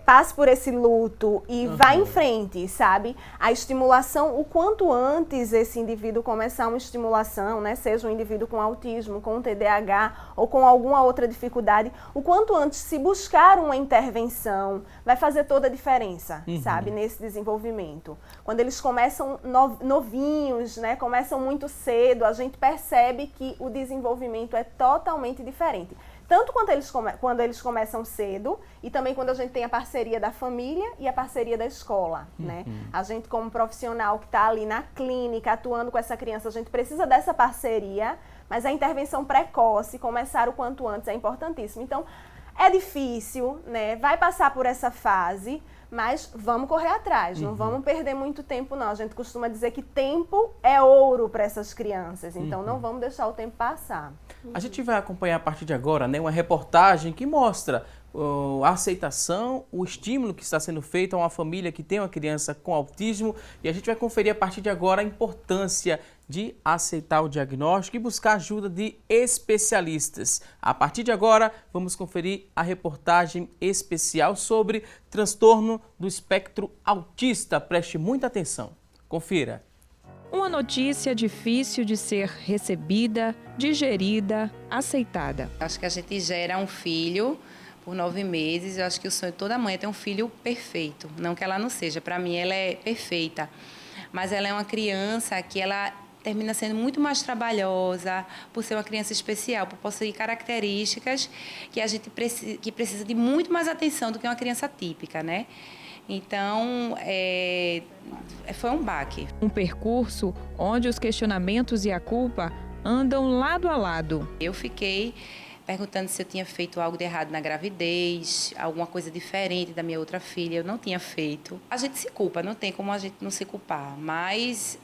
passe por esse luto e vá em frente, sabe? A estimulação, o quanto antes esse indivíduo começar uma estimulação, né? Seja um indivíduo com autismo, com TDAH ou com alguma outra dificuldade, o quanto antes se buscar uma intervenção vai fazer toda a diferença, sabe? Nesse desenvolvimento. Quando eles começam novinhos, né? Começam muito cedo, a gente percebe que o desenvolvimento é totalmente diferente. Tanto quando eles começam cedo e também quando a gente tem a parceria da família e a parceria da escola, né? A gente como profissional que está ali na clínica atuando com essa criança, a gente precisa dessa parceria, mas a intervenção precoce, começar o quanto antes é importantíssimo. Então, é difícil, né? Vai passar por essa fase, mas vamos correr atrás, não vamos perder muito tempo não. A gente costuma dizer que tempo é ouro para essas crianças, então não vamos deixar o tempo passar. A gente vai acompanhar a partir de agora, né, uma reportagem que mostra a aceitação, o estímulo que está sendo feito a uma família que tem uma criança com autismo, e a gente vai conferir a partir de agora a importância de aceitar o diagnóstico e buscar ajuda de especialistas. A partir de agora, vamos conferir a reportagem especial sobre transtorno do espectro autista. Preste muita atenção. Confira. Uma notícia difícil de ser recebida, digerida, aceitada. Acho que a gente gera um filho por 9 meses. Eu acho que o sonho de toda mãe é ter um filho perfeito. Não que ela não seja, para mim ela é perfeita. Mas ela é uma criança que ela termina sendo muito mais trabalhosa, por ser uma criança especial, por possuir características que a gente precisa de muito mais atenção do que uma criança típica, né? Então, foi um baque. Um percurso onde os questionamentos e a culpa andam lado a lado. Eu fiquei perguntando se eu tinha feito algo de errado na gravidez, alguma coisa diferente da minha outra filha. Eu não tinha feito. A gente se culpa, não tem como a gente não se culpar, mas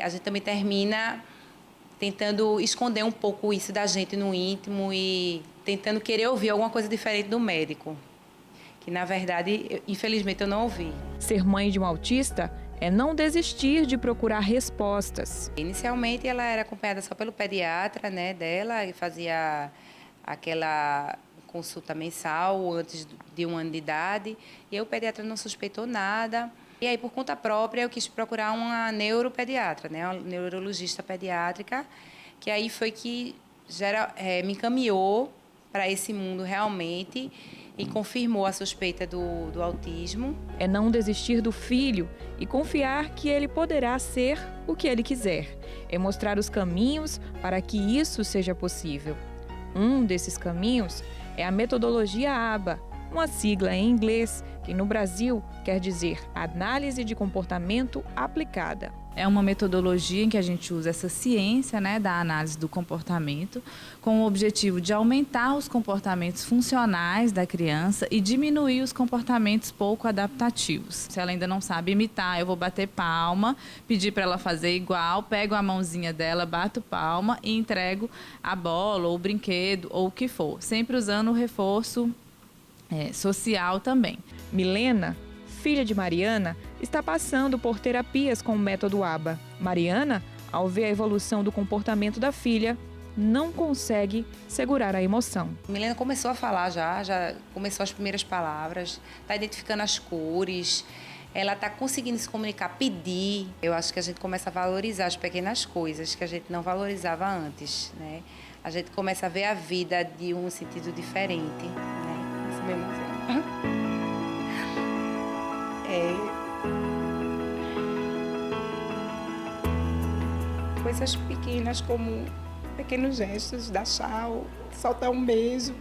a gente também termina tentando esconder um pouco isso da gente no íntimo e tentando querer ouvir alguma coisa diferente do médico, que na verdade, infelizmente, eu não ouvi. Ser mãe de um autista é não desistir de procurar respostas. Inicialmente, ela era acompanhada só pelo pediatra, né, dela, e fazia aquela consulta mensal antes de 1 ano de idade, e aí o pediatra não suspeitou nada. E aí, por conta própria, eu quis procurar uma neuropediatra, né, uma neurologista pediátrica, que aí foi que me encaminhou para esse mundo realmente e confirmou a suspeita do autismo. É não desistir do filho e confiar que ele poderá ser o que ele quiser. É mostrar os caminhos para que isso seja possível. Um desses caminhos é a metodologia ABA, uma sigla em inglês que no Brasil quer dizer Análise de Comportamento Aplicada. É uma metodologia em que a gente usa essa ciência, né, da análise do comportamento, com o objetivo de aumentar os comportamentos funcionais da criança e diminuir os comportamentos pouco adaptativos. Se ela ainda não sabe imitar, eu vou bater palma, pedir para ela fazer igual, pego a mãozinha dela, bato palma e entrego a bola ou o brinquedo ou o que for, sempre usando o reforço social também. Milena, filha de Mariana, está passando por terapias com o método ABA. Mariana, ao ver a evolução do comportamento da filha, não consegue segurar a emoção. Milena começou a falar já começou as primeiras palavras, está identificando as cores, ela está conseguindo se comunicar, pedir. Eu acho que a gente começa a valorizar as pequenas coisas que a gente não valorizava antes, né? A gente começa a ver a vida de um sentido diferente, né? Isso me emociona. Coisas pequenas como pequenos gestos, dar tchau, soltar um beijo.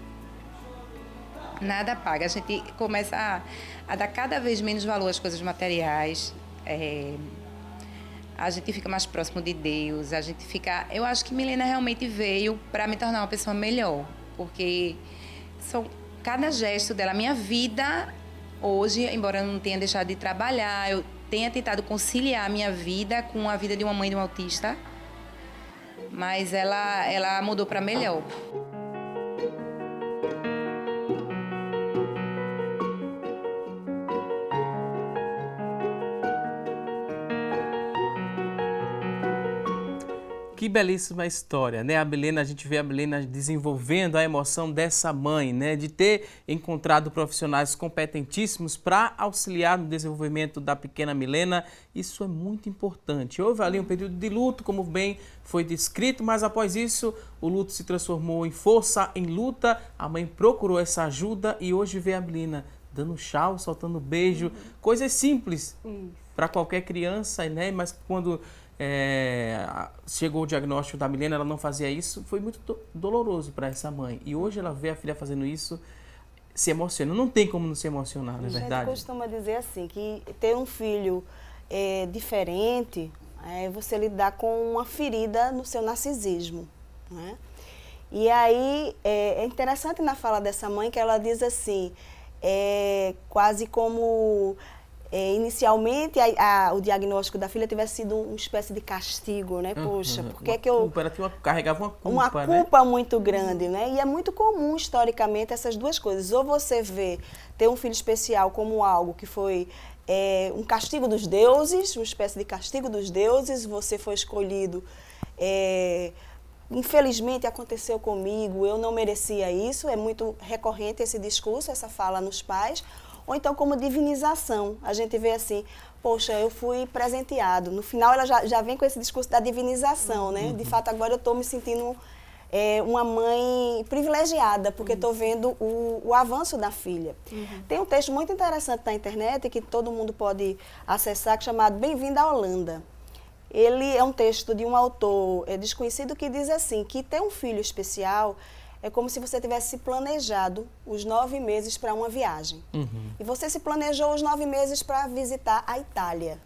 Nada paga. A gente começa a dar cada vez menos valor às coisas materiais. A gente fica mais próximo de Deus. Eu acho que Milena realmente veio para me tornar uma pessoa melhor, porque cada gesto dela, minha vida hoje, embora eu não tenha deixado de trabalhar, eu tenha tentado conciliar a minha vida com a vida de uma mãe de um autista, mas ela mudou para melhor. Que belíssima história, né? A gente vê a Milena desenvolvendo a emoção dessa mãe, né? De ter encontrado profissionais competentíssimos para auxiliar no desenvolvimento da pequena Milena. Isso é muito importante. Houve ali um período de luto, como bem foi descrito, mas após isso o luto se transformou em força, em luta. A mãe procurou essa ajuda e hoje vê a Milena dando chau, soltando beijo, coisas simples para qualquer criança, né? Mas quando chegou o diagnóstico da Milena, ela não fazia isso, foi muito doloroso para essa mãe. E hoje ela vê a filha fazendo isso, se emociona. Não tem como não se emocionar, não é verdade? A gente costuma dizer assim, que ter um filho diferente, você lidar com uma ferida no seu narcisismo, né? E aí, é interessante na fala dessa mãe que ela diz assim, quase como... inicialmente o diagnóstico da filha tivesse sido uma espécie de castigo, né? Poxa, por que eu... Ela carregava uma culpa muito grande, né? E é muito comum, historicamente, essas duas coisas. Ou você vê ter um filho especial como algo que foi um castigo dos deuses, uma espécie de castigo dos deuses, você foi escolhido... infelizmente aconteceu comigo, eu não merecia isso, é muito recorrente esse discurso, essa fala nos pais, ou então como divinização. A gente vê assim, poxa, eu fui presenteado. No final ela já vem com esse discurso da divinização, né? De fato, agora eu estou me sentindo uma mãe privilegiada, porque estou vendo o avanço da filha. Tem um texto muito interessante na internet, que todo mundo pode acessar, que é chamado Bem-vindo à Holanda. Ele é um texto de um autor desconhecido que diz assim, que ter um filho especial é como se você tivesse planejado os 9 meses para uma viagem. E você se planejou os 9 meses para visitar a Itália,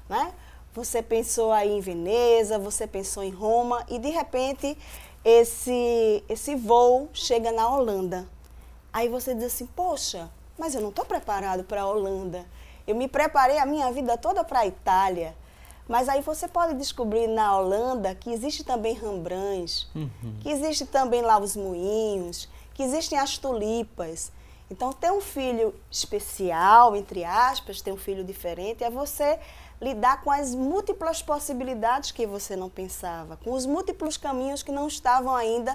né? Você pensou aí em Veneza, você pensou em Roma e, de repente, esse voo chega na Holanda. Aí você diz assim, poxa, mas eu não estou preparado para a Holanda. Eu me preparei a minha vida toda para a Itália. Mas aí você pode descobrir na Holanda que existe também Rembrandts, que existe também lá os moinhos, que existem as tulipas. Então, ter um filho especial, entre aspas, ter um filho diferente, é você lidar com as múltiplas possibilidades que você não pensava, com os múltiplos caminhos que não estavam ainda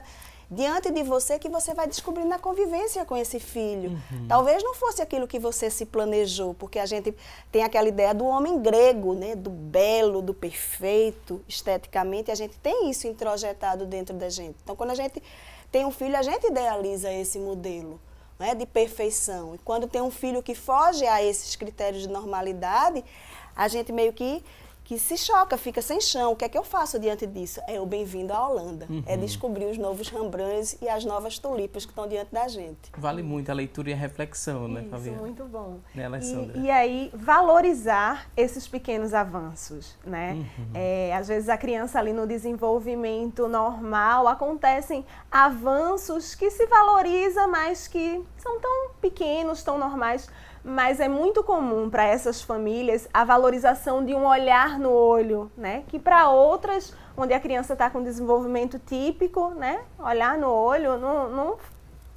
diante de você, que você vai descobrir na convivência com esse filho. Talvez não fosse aquilo que você se planejou, porque a gente tem aquela ideia do homem grego, né? Do belo, do perfeito, esteticamente, a gente tem isso introjetado dentro da gente. Então, quando a gente tem um filho, a gente idealiza esse modelo, né? De perfeição. E quando tem um filho que foge a esses critérios de normalidade, a gente meio que se choca, fica sem chão. O que é que eu faço diante disso? É o bem-vindo à Holanda. É descobrir os novos Rembrandts e as novas tulipas que estão diante da gente. Vale muito a leitura e a reflexão, né, Fabiana? Isso, muito bom. Né, Alessandra? E aí, valorizar esses pequenos avanços, né? Às vezes a criança ali no desenvolvimento normal, acontecem avanços que se valoriza, mas que são tão pequenos, tão normais. Mas é muito comum para essas famílias a valorização de um olhar no olho, né? Que para outras, onde a criança está com desenvolvimento típico, né? Olhar no olho não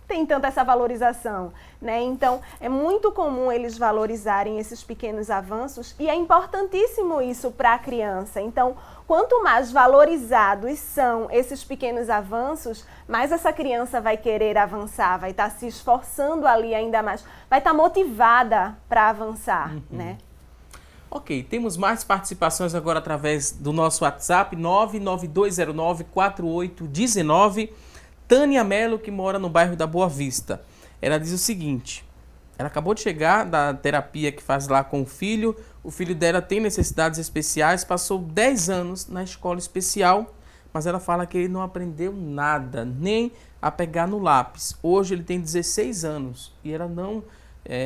tem tanta essa valorização, né? Então, é muito comum eles valorizarem esses pequenos avanços e é importantíssimo isso para a criança. Então, quanto mais valorizados são esses pequenos avanços, mais essa criança vai querer avançar, vai estar se esforçando ali ainda mais, vai estar motivada para avançar, né? Ok, temos mais participações agora através do nosso WhatsApp, 992094819. Tânia Melo, que mora no bairro da Boa Vista. Ela diz o seguinte, ela acabou de chegar da terapia que faz lá com o filho dela tem necessidades especiais, passou 10 anos na escola especial, mas ela fala que ele não aprendeu nada, nem a pegar no lápis. Hoje ele tem 16 anos e ela não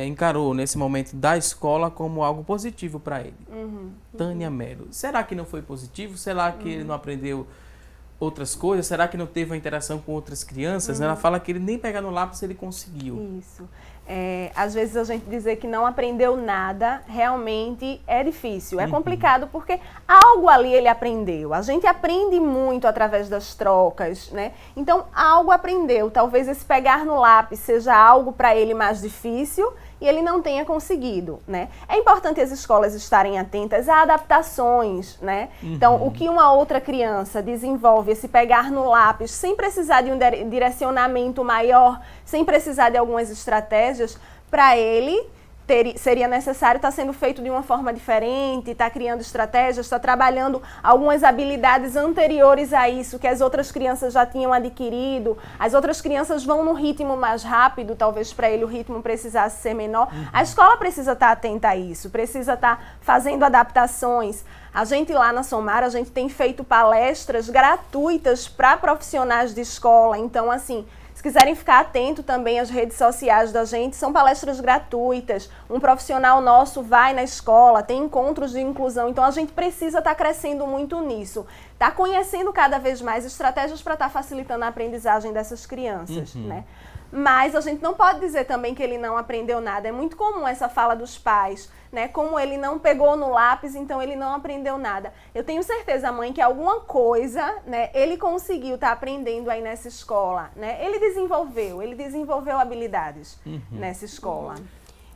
encarou nesse momento da escola como algo positivo para ele. Tânia Melo, será que não foi positivo? Será que ele não aprendeu outras coisas? Será que não teve uma interação com outras crianças? Ela fala que ele nem pegar no lápis ele conseguiu. Isso. Às vezes a gente dizer que não aprendeu nada realmente é difícil, é complicado porque algo ali ele aprendeu. A gente aprende muito através das trocas, né? Então algo aprendeu, talvez esse pegar no lápis seja algo para ele mais difícil e ele não tenha conseguido, né? É importante as escolas estarem atentas a adaptações, né? Então, o que uma outra criança desenvolve, esse pegar no lápis, sem precisar de um direcionamento maior, sem precisar de algumas estratégias, para ele seria necessário estar sendo feito de uma forma diferente, estar criando estratégias, estar trabalhando algumas habilidades anteriores a isso, que as outras crianças já tinham adquirido. As outras crianças vão num ritmo mais rápido, talvez para ele o ritmo precisasse ser menor. A escola precisa estar atenta a isso, precisa estar fazendo adaptações. A gente lá na Somar, a gente tem feito palestras gratuitas para profissionais de escola, então assim, se quiserem ficar atento também às redes sociais da gente, são palestras gratuitas. Um profissional nosso vai na escola, tem encontros de inclusão. Então, a gente precisa estar crescendo muito nisso. Está conhecendo cada vez mais estratégias para estar facilitando a aprendizagem dessas crianças, né? Mas a gente não pode dizer também que ele não aprendeu nada. É muito comum essa fala dos pais, né? Como ele não pegou no lápis, então ele não aprendeu nada. Eu tenho certeza, mãe, que alguma coisa, né, ele conseguiu estar aprendendo aí nessa escola, né? Ele desenvolveu habilidades nessa escola.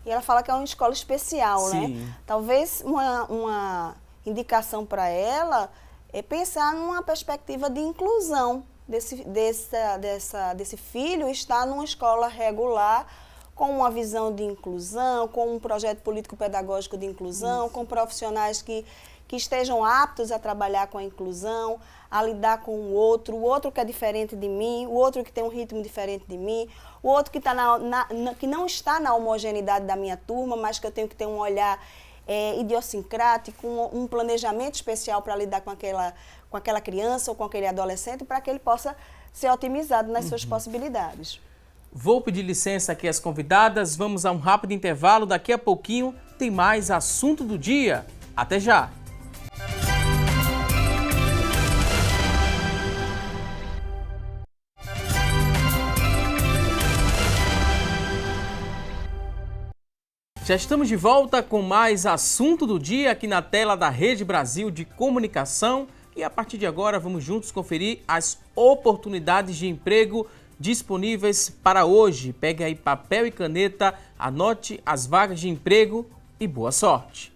E ela fala que é uma escola especial, né? Talvez uma indicação para ela é pensar numa perspectiva de inclusão desse filho estar numa escola regular com uma visão de inclusão, com um projeto político-pedagógico de inclusão, com profissionais que estejam aptos a trabalhar com a inclusão, a lidar com o outro que é diferente de mim, o outro que tem um ritmo diferente de mim, o outro que, que não está na homogeneidade da minha turma, mas que eu tenho que ter um olhar idiosincrático, um planejamento especial para lidar com aquela criança ou com aquele adolescente, para que ele possa ser otimizado nas suas possibilidades. Vou pedir licença aqui às convidadas, vamos a um rápido intervalo, daqui a pouquinho tem mais assunto do dia. Até já! Já estamos de volta com mais assunto do dia aqui na tela da Rede Brasil de Comunicação e a partir de agora vamos juntos conferir as oportunidades de emprego disponíveis para hoje. Pegue aí papel e caneta, anote as vagas de emprego e boa sorte!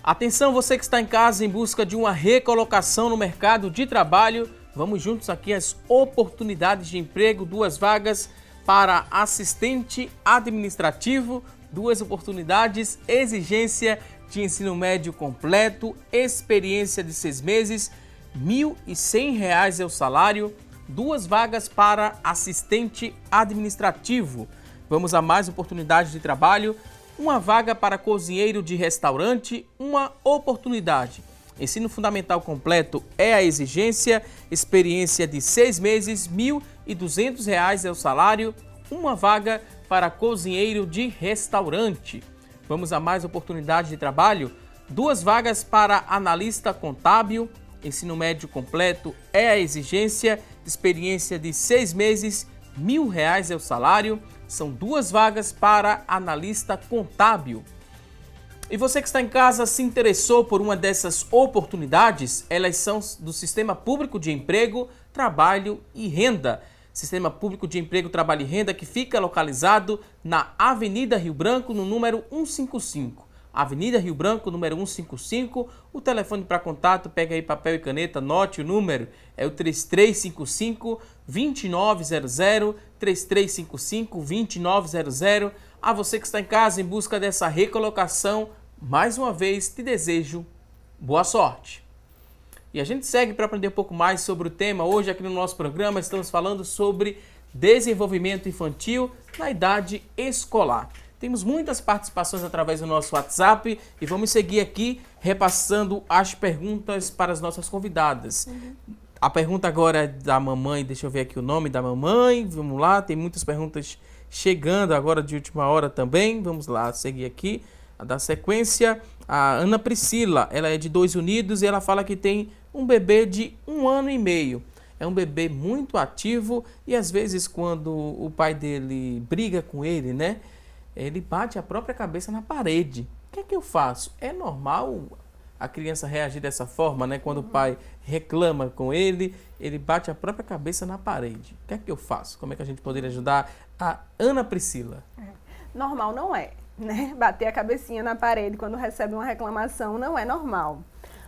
Atenção, você que está em casa em busca de uma recolocação no mercado de trabalho, vamos juntos aqui às oportunidades de emprego, 2 vagas para assistente administrativo, 2 oportunidades, exigência de ensino médio completo, experiência de 6 meses, R$ 1.100 é o salário, 2 vagas para assistente administrativo. Vamos a mais oportunidades de trabalho, 1 vaga para cozinheiro de restaurante, 1 oportunidade. Ensino fundamental completo é a exigência, experiência de 6 meses, R$ 1.200 é o salário, 1 vaga para cozinheiro de restaurante. Vamos a mais oportunidades de trabalho, 2 vagas para analista contábil, ensino médio completo é a exigência, experiência de 6 meses, R$ 1.000 é o salário, são 2 vagas para analista contábil. E você que está em casa se interessou por uma dessas oportunidades, elas são do Sistema Público de Emprego, Trabalho e Renda. Sistema Público de Emprego, Trabalho e Renda que fica localizado na Avenida Rio Branco, no número 155. Avenida Rio Branco, número 155. O telefone para contato, pega aí papel e caneta, anote o número, é o 3355-2900, 3355-2900. A você que está em casa em busca dessa recolocação, mais uma vez te desejo boa sorte. E a gente segue para aprender um pouco mais sobre o tema. Hoje aqui no nosso programa estamos falando sobre desenvolvimento infantil na idade escolar. Temos muitas participações através do nosso WhatsApp e vamos seguir aqui repassando as perguntas para as nossas convidadas. A pergunta agora é da mamãe, deixa eu ver aqui o nome da mamãe, vamos lá, tem muitas perguntas chegando agora de última hora também, vamos lá, seguir aqui, a da sequência, a Ana Priscila, ela é de 2 Unidos e ela fala que tem um bebê de 1 ano e meio. é um bebê muito ativo e às vezes quando o pai dele briga com ele, né? Ele bate a própria cabeça na parede. O que é que eu faço? É normal a criança reagir dessa forma, né? Quando o pai reclama com ele, ele bate a própria cabeça na parede. O que é que eu faço? Como é que a gente poderia ajudar a Ana Priscila? Normal não é, né? Bater a cabecinha na parede quando recebe uma reclamação não é normal.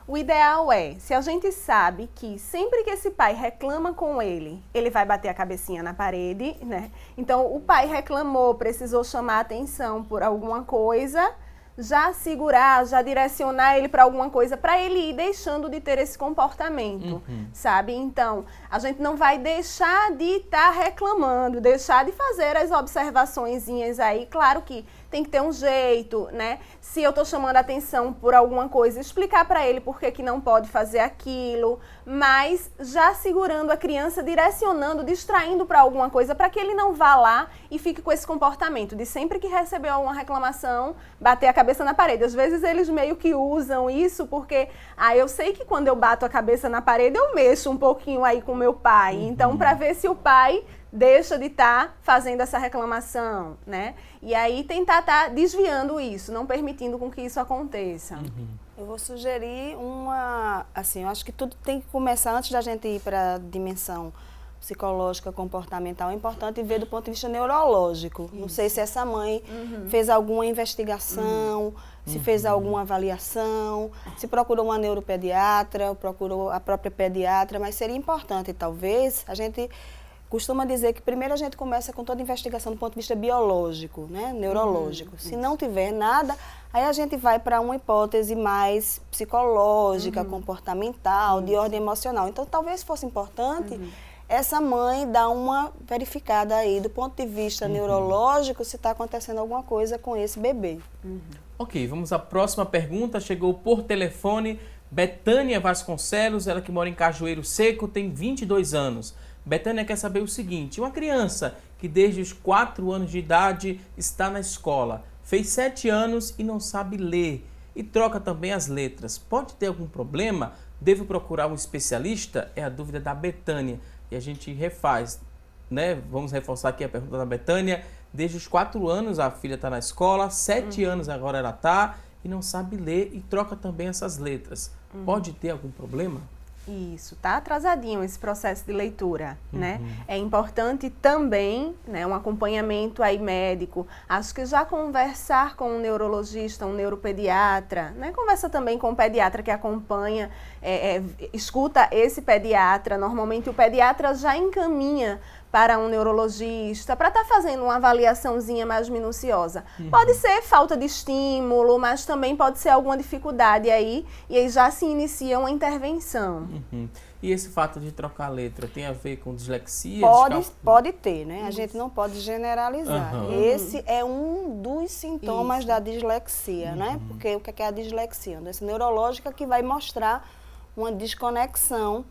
O ideal é, se a gente sabe que sempre que esse pai reclama com ele, ele vai bater a cabecinha na parede, né? Então, o pai reclamou, precisou chamar a atenção por alguma coisa, já segurar, já direcionar ele para alguma coisa, para ele ir deixando de ter esse comportamento, sabe? Então, a gente não vai deixar de estar reclamando, deixar de fazer as observaçõezinhas aí. Claro que tem que ter um jeito, né? Se eu estou chamando a atenção por alguma coisa, explicar para ele por que não pode fazer aquilo, mas já segurando a criança, direcionando, distraindo para alguma coisa, para que ele não vá lá e fique com esse comportamento de sempre que recebeu alguma reclamação, bater a cabeça na parede. Às vezes eles meio que usam isso porque, eu sei que quando eu bato a cabeça na parede, eu mexo um pouquinho aí com meu pai. Então, para ver se o pai deixa de estar fazendo essa reclamação, né? E aí tentar estar desviando isso, não permitindo com que isso aconteça. Eu vou sugerir eu acho que tudo tem que começar antes da gente ir para a dimensão psicológica, comportamental. É importante ver do ponto de vista neurológico. Não sei se essa mãe fez alguma investigação, se fez alguma avaliação, se procurou uma neuropediatra, ou procurou a própria pediatra, mas seria importante, talvez, a gente costuma dizer que primeiro a gente começa com toda a investigação do ponto de vista biológico, né, neurológico. Se não tiver nada, aí a gente vai para uma hipótese mais psicológica, comportamental, de ordem emocional. Então, talvez fosse importante essa mãe dar uma verificada aí do ponto de vista neurológico se está acontecendo alguma coisa com esse bebê. Ok, vamos à próxima pergunta. Chegou por telefone Betânia Vasconcelos, ela que mora em Cajueiro Seco, tem 22 anos. Betânia quer saber o seguinte: uma criança que desde os 4 anos de idade está na escola, fez 7 anos e não sabe ler e troca também as letras, pode ter algum problema? Devo procurar um especialista? É a dúvida da Betânia. E a gente refaz, né? Vamos reforçar aqui a pergunta da Betânia. Desde os 4 anos a filha está na escola, 7 anos agora ela está e não sabe ler e troca também essas letras. Pode ter algum problema? Isso, tá atrasadinho esse processo de leitura, né? É importante também, né, um acompanhamento aí médico. Acho que já conversar com um neurologista, um neuropediatra, né? Conversa também com o pediatra que acompanha, escuta esse pediatra. Normalmente o pediatra já encaminha para um neurologista, para estar fazendo uma avaliaçãozinha mais minuciosa. Pode ser falta de estímulo, mas também pode ser alguma dificuldade aí, e aí já se inicia uma intervenção. E esse fato de trocar letra tem a ver com dislexia? Pode ter, né? A gente não pode generalizar. Esse é um dos sintomas da dislexia, né? Porque o que é a dislexia? Uma doença neurológica que vai mostrar uma desconexão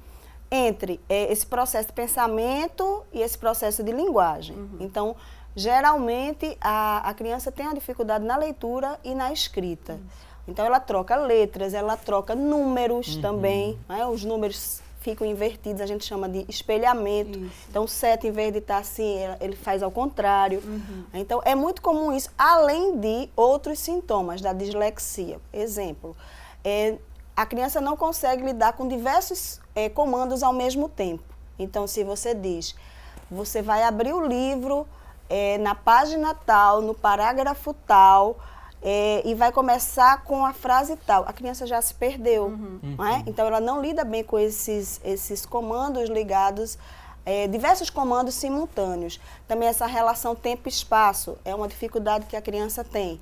entre esse processo de pensamento e esse processo de linguagem. Então, geralmente, a criança tem uma dificuldade na leitura e na escrita. Então, ela troca letras, ela troca números também, né? Os números ficam invertidos, a gente chama de espelhamento. Então, o 7, em vez de estar assim, ele faz ao contrário. Então, é muito comum isso, além de outros sintomas da dislexia. Exemplo, a criança não consegue lidar com diversos comandos ao mesmo tempo. Então, se você diz, você vai abrir o livro na página tal, no parágrafo tal, e vai começar com a frase tal, a criança já se perdeu. Não é? Então, ela não lida bem com esses comandos ligados, diversos comandos simultâneos. Também essa relação tempo-espaço é uma dificuldade que a criança tem.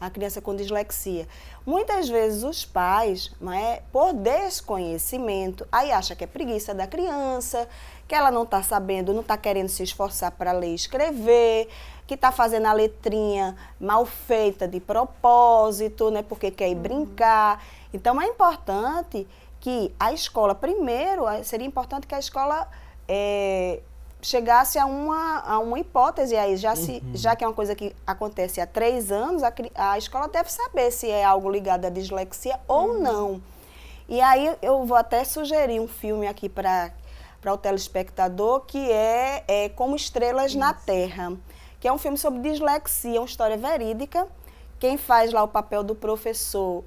A criança com dislexia. Muitas vezes os pais, por desconhecimento, aí acha que é preguiça da criança, que ela não está sabendo, não está querendo se esforçar para ler e escrever, que está fazendo a letrinha mal feita de propósito, né, porque quer ir brincar. Então, é importante que a escola, primeiro, seria importante que a escola chegasse a uma hipótese aí, já que é uma coisa que acontece há 3 anos, a escola deve saber se é algo ligado à dislexia ou não. E aí eu vou até sugerir um filme aqui para para o telespectador, que é Como Estrelas na Terra, que é um filme sobre dislexia, uma história verídica. Quem faz lá o papel do professor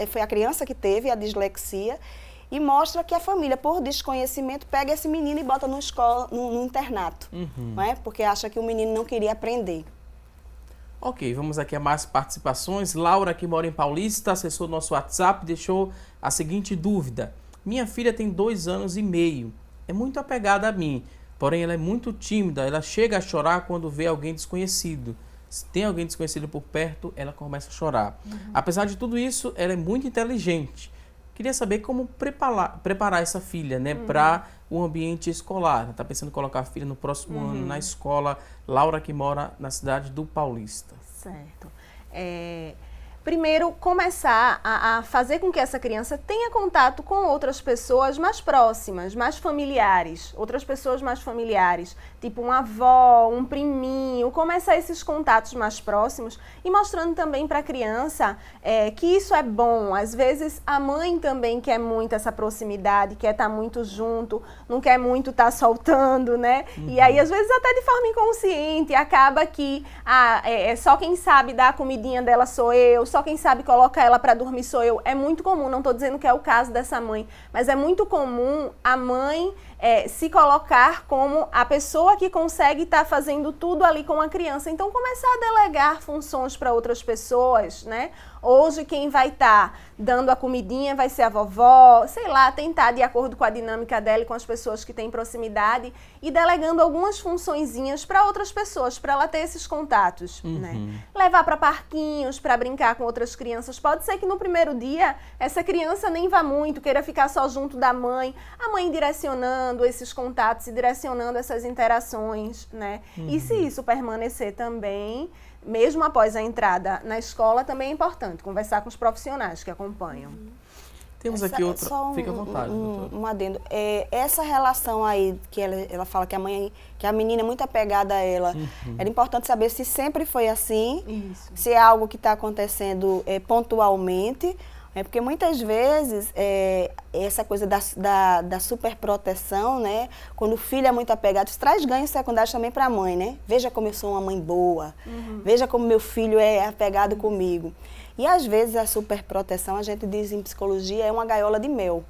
foi a criança que teve a dislexia, e mostra que a família, por desconhecimento, pega esse menino e bota no internato, não é? Porque acha que o menino não queria aprender. Ok, vamos aqui a mais participações. Laura, que mora em Paulista, acessou o nosso WhatsApp, deixou a seguinte dúvida. Minha filha tem 2 anos e meio, é muito apegada a mim, porém ela é muito tímida, ela chega a chorar quando vê alguém desconhecido. Se tem alguém desconhecido por perto, ela começa a chorar. Apesar de tudo isso, ela é muito inteligente. Queria saber como preparar essa filha, né, para o ambiente escolar. Está pensando em colocar a filha no próximo ano na escola. Laura, que mora na cidade do Paulista. Certo. Primeiro, começar a fazer com que essa criança tenha contato com outras pessoas mais próximas, mais familiares, outras pessoas mais familiares, tipo uma avó, um priminho, começar esses contatos mais próximos e mostrando também para a criança que isso é bom. Às vezes a mãe também quer muito essa proximidade, quer estar muito junto, não quer muito estar soltando, né? E aí às vezes até de forma inconsciente, acaba que só quem sabe dar a comidinha dela sou eu, só quem sabe colocar ela para dormir sou eu. É muito comum, não estou dizendo que é o caso dessa mãe, mas é muito comum a mãe se colocar como a pessoa que consegue estar fazendo tudo ali com a criança. Então, começar a delegar funções para outras pessoas, né? Hoje, quem vai estar dando a comidinha vai ser a vovó, sei lá, tentar de acordo com a dinâmica dela e com as pessoas que têm proximidade e delegando algumas funçõezinhas para outras pessoas, para ela ter esses contatos, né? Levar para parquinhos, para brincar com outras crianças. Pode ser que no primeiro dia essa criança nem vá muito, queira ficar só junto da mãe, a mãe direcionando esses contatos e direcionando essas interações, né? E se isso permanecer também, mesmo após a entrada na escola, também é importante conversar com os profissionais que acompanham. Temos aqui outra... Fica à vontade, doutora. Um adendo. Essa relação aí, que ela fala que a menina é muito apegada a ela, era importante saber se sempre foi assim, se é algo que está acontecendo pontualmente, porque muitas vezes essa coisa da superproteção, né? Quando o filho é muito apegado, isso traz ganhos secundários também para a mãe, né? Veja como eu sou uma mãe boa, veja como meu filho é apegado comigo. E às vezes a superproteção, a gente diz em psicologia, é uma gaiola de mel.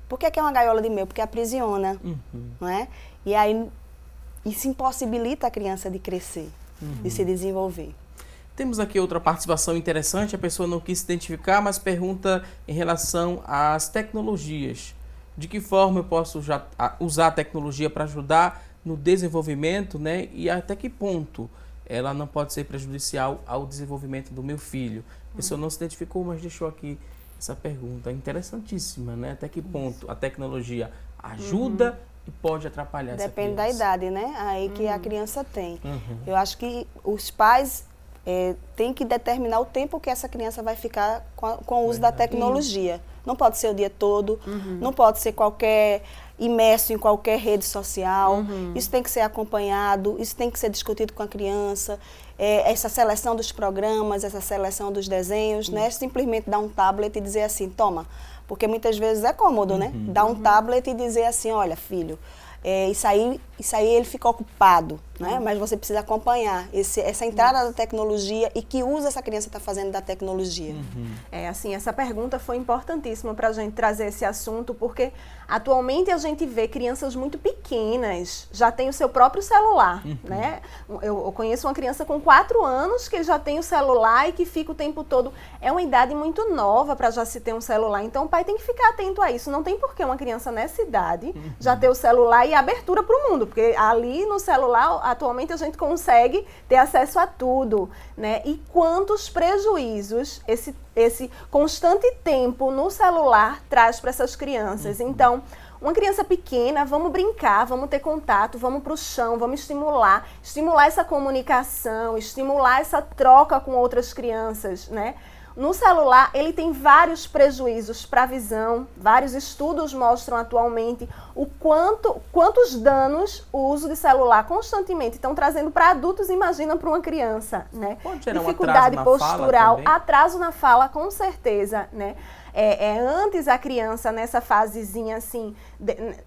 Por que é uma gaiola de mel? Porque aprisiona, não é? E aí isso impossibilita a criança de crescer, de se desenvolver. Temos aqui outra participação interessante, a pessoa não quis se identificar, mas pergunta em relação às tecnologias. De que forma eu posso usar a tecnologia para ajudar no desenvolvimento, né? E até que ponto ela não pode ser prejudicial ao desenvolvimento do meu filho? A pessoa não se identificou, mas deixou aqui essa pergunta interessantíssima, né? Até que ponto a tecnologia ajuda e pode atrapalhar essa criança? Depende da idade, né? Aí que a criança tem. Eu acho que os pais têm que determinar o tempo que essa criança vai ficar com o uso da tecnologia. Não pode ser o dia todo, não pode ser imerso em qualquer rede social. Isso tem que ser acompanhado, isso tem que ser discutido com a criança. Essa seleção dos programas, essa seleção dos desenhos, não é simplesmente dar um tablet e dizer assim, toma, porque muitas vezes é cômodo, né? Dar um tablet e dizer assim, olha, filho, isso aí ele fica ocupado, né? Mas você precisa acompanhar essa entrada da tecnologia e que uso essa criança está fazendo da tecnologia. Assim, essa pergunta foi importantíssima para a gente trazer esse assunto, porque atualmente a gente vê crianças muito pequenas, já tem o seu próprio celular, né? Eu conheço uma criança com 4 anos que já tem o celular e que fica o tempo todo. É uma idade muito nova para já se ter um celular, então o pai tem que ficar atento a isso. Não tem por que uma criança nessa idade já ter o celular e a abertura para o mundo, porque ali no celular, atualmente, a gente consegue ter acesso a tudo, né? E quantos prejuízos esse constante tempo no celular traz para essas crianças. Então, uma criança pequena, vamos brincar, vamos ter contato, vamos para o chão, vamos estimular essa comunicação, estimular essa troca com outras crianças, né? No celular, ele tem vários prejuízos para a visão, vários estudos mostram atualmente quantos danos o uso de celular constantemente estão trazendo para adultos, imagina para uma criança, né? Pode gerar dificuldade um postural, atraso na fala, com certeza, né? Antes a criança, nessa fasezinha assim,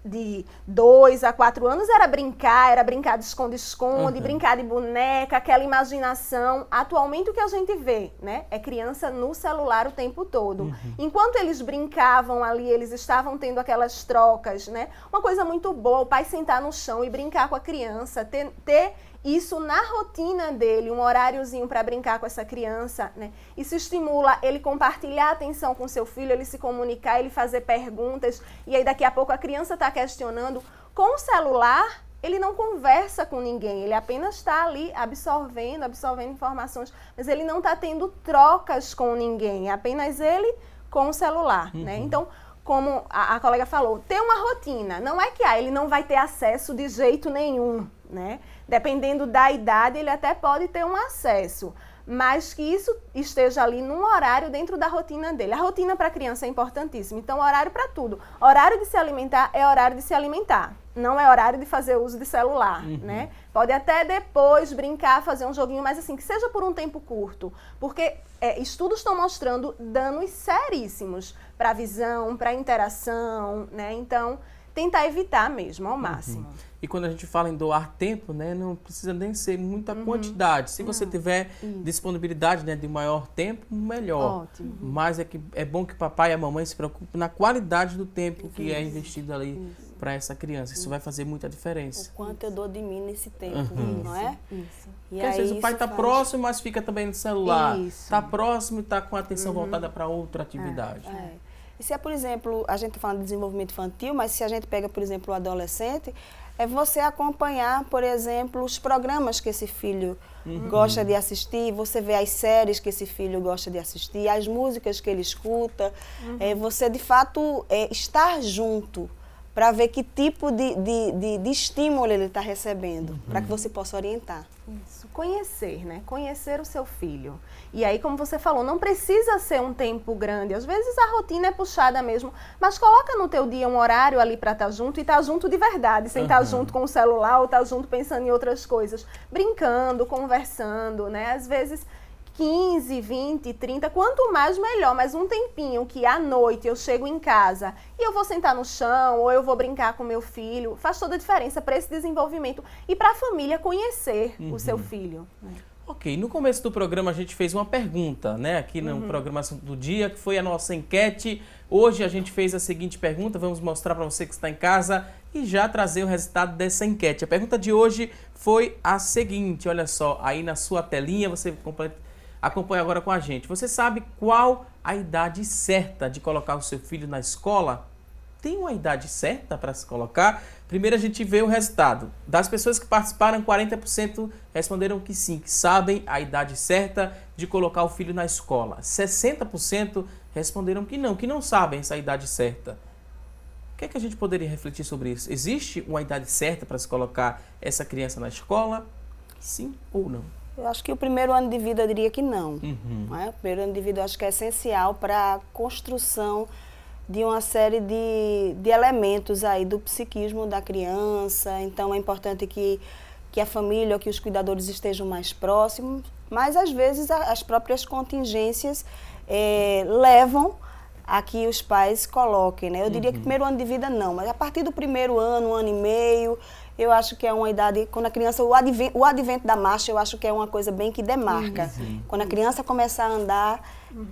de 2 a 4 anos, era brincar de esconde-esconde, brincar de boneca, aquela imaginação. Atualmente o que a gente vê, né, é criança no celular o tempo todo. Enquanto eles brincavam ali, eles estavam tendo aquelas trocas, né? Uma coisa muito boa, o pai sentar no chão e brincar com a criança, ter isso na rotina dele, um horáriozinho para brincar com essa criança, né? Isso estimula ele compartilhar a atenção com seu filho, ele se comunicar, ele fazer perguntas, e aí daqui a pouco a criança está questionando. Com o celular, ele não conversa com ninguém, ele apenas está ali absorvendo informações, mas ele não está tendo trocas com ninguém, é apenas ele com o celular, né? Então, como a colega falou, ter uma rotina, não é que ele não vai ter acesso de jeito nenhum, né? Dependendo da idade, ele até pode ter um acesso, mas que isso esteja ali num horário dentro da rotina dele. A rotina para a criança é importantíssima, então horário para tudo. Horário de se alimentar é horário de se alimentar, não é horário de fazer uso de celular, né? Pode até depois brincar, fazer um joguinho, mas assim, que seja por um tempo curto, porque estudos estão mostrando danos seríssimos para a visão, para a interação, né? Então, tentar evitar mesmo ao máximo. E quando a gente fala em doar tempo, né, não precisa nem ser muita quantidade. Se você tiver disponibilidade, né, de maior tempo, melhor. Ótimo. Mas é bom que o papai e a mamãe se preocupem na qualidade do tempo que é investido ali para essa criança. Isso vai fazer muita diferença. O quanto eu dou de mim nesse tempo, não é? Isso. E Porque às vezes o pai está próximo, mas fica também no celular. Está próximo e está com a atenção voltada para outra atividade. E se é, por exemplo, a gente está falando de desenvolvimento infantil, mas se a gente pega, por exemplo, o adolescente, é você acompanhar, por exemplo, os programas que esse filho gosta de assistir, você vê as séries que esse filho gosta de assistir, as músicas que ele escuta, você, de fato, estar junto para ver que tipo de estímulo ele está recebendo, para que você possa orientar. Isso, conhecer, né? Conhecer o seu filho. E aí, como você falou, não precisa ser um tempo grande. Às vezes a rotina é puxada mesmo, mas coloca no teu dia um horário ali para estar junto e estar junto de verdade, sem estar junto com o celular ou estar junto pensando em outras coisas, brincando, conversando, né? Às vezes 15, 20, 30, quanto mais melhor, mas um tempinho que à noite eu chego em casa e eu vou sentar no chão ou eu vou brincar com meu filho, faz toda a diferença para esse desenvolvimento e para a família conhecer o seu filho. Ok, no começo do programa a gente fez uma pergunta, né, aqui no Programação do Dia, que foi a nossa enquete. Hoje a gente fez a seguinte pergunta, vamos mostrar para você que está em casa e já trazer o resultado dessa enquete. A pergunta de hoje foi a seguinte, olha só, aí na sua telinha, você acompanha agora com a gente. Você sabe qual a idade certa de colocar o seu filho na escola? Tem uma idade certa para se colocar? Primeiro a gente vê o resultado. Das pessoas que participaram, 40% responderam que sim, que sabem a idade certa de colocar o filho na escola. 60% responderam que não sabem essa idade certa. O que é que a gente poderia refletir sobre isso? Existe uma idade certa para se colocar essa criança na escola? Sim ou não? Eu acho que o primeiro ano de vida eu diria que não. Não é? O primeiro ano de vida eu acho que é essencial para a construção de uma série de elementos aí do psiquismo da criança. Então é importante que a família ou que os cuidadores estejam mais próximos, mas às vezes as próprias contingências levam a que os pais coloquem, né? Eu diria que primeiro ano de vida não, mas a partir do primeiro ano, 1 ano e meio, eu acho que é uma idade, quando a criança, o advento da marcha, eu acho que é uma coisa bem que demarca. Quando a criança começa a andar,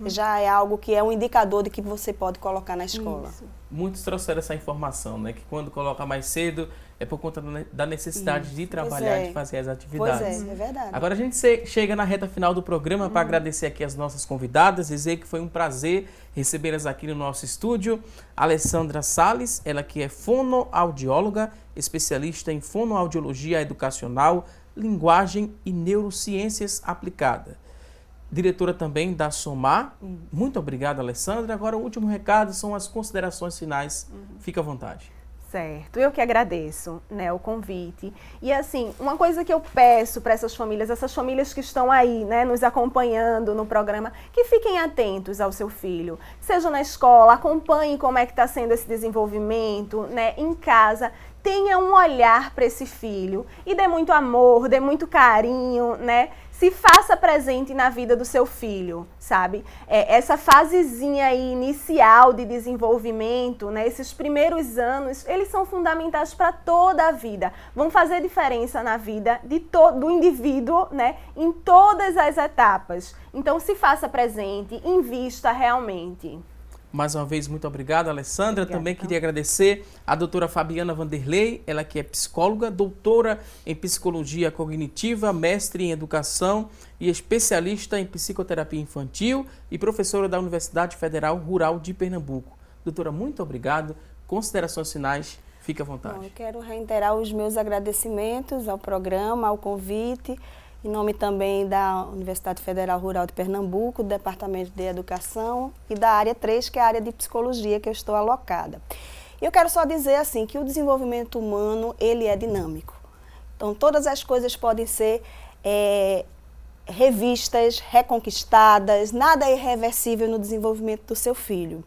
já é algo que é um indicador de que você pode colocar na escola. Muitos trouxeram essa informação, né? Que quando coloca mais cedo é por conta da necessidade de trabalhar, de fazer as atividades. Pois é verdade. Agora a gente chega na reta final do programa para agradecer aqui as nossas convidadas, dizer que foi um prazer recebê-las aqui no nosso estúdio. Alessandra Salles, ela que é fonoaudióloga, especialista em fonoaudiologia educacional, linguagem e neurociências aplicada. Diretora também da SOMAR. Muito obrigado, Alessandra. Agora o último recado são as considerações finais. Fica à vontade. Certo, eu que agradeço, né, o convite. E assim, uma coisa que eu peço para essas famílias que estão aí, né, nos acompanhando no programa, que fiquem atentos ao seu filho. Seja na escola, acompanhem como é que está sendo esse desenvolvimento, né, em casa. Tenha um olhar para esse filho e dê muito amor, dê muito carinho, né? se faça presente na vida do seu filho, sabe? Essa fasezinha aí inicial de desenvolvimento, né? Esses primeiros anos, eles são fundamentais para toda a vida. Vão fazer diferença na vida do indivíduo, né? Em todas as etapas. Então, se faça presente, invista realmente. Mais uma vez, muito obrigado, Alessandra. Obrigada. Também queria agradecer a doutora Fabiana Vanderlei, ela que é psicóloga, doutora em psicologia cognitiva, mestre em educação e especialista em psicoterapia infantil e professora da Universidade Federal Rural de Pernambuco. Doutora, muito obrigado. Considerações finais, fique à vontade. Bom, eu quero reiterar os meus agradecimentos ao programa, ao convite, em nome também da Universidade Federal Rural de Pernambuco, do Departamento de Educação e da área 3, que é a área de psicologia que eu estou alocada. Eu quero só dizer assim que o desenvolvimento humano, ele é dinâmico. Então, todas as coisas podem ser revistas, reconquistadas, nada é irreversível no desenvolvimento do seu filho.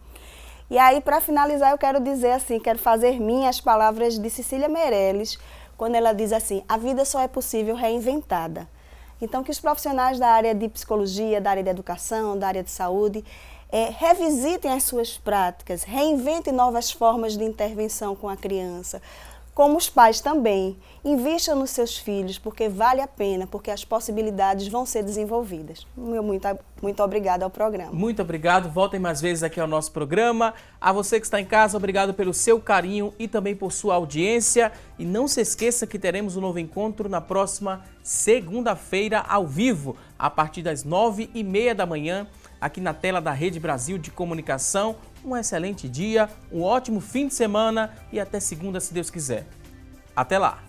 E aí, para finalizar, eu quero dizer assim, quero fazer minhas palavras de Cecília Meirelles, quando ela diz assim, a vida só é possível reinventada. Então, que os profissionais da área de psicologia, da área de educação, da área de saúde, revisitem as suas práticas, reinventem novas formas de intervenção com a criança. Como os pais também, invistam nos seus filhos, porque vale a pena, porque as possibilidades vão ser desenvolvidas. Muito obrigada ao programa. Muito obrigado, voltem mais vezes aqui ao nosso programa. A você que está em casa, obrigado pelo seu carinho e também por sua audiência. E não se esqueça que teremos um novo encontro na próxima segunda-feira, ao vivo, a partir das 9h30 da manhã, aqui na tela da Rede Brasil de Comunicação. Um excelente dia, um ótimo fim de semana e até segunda, se Deus quiser. Até lá!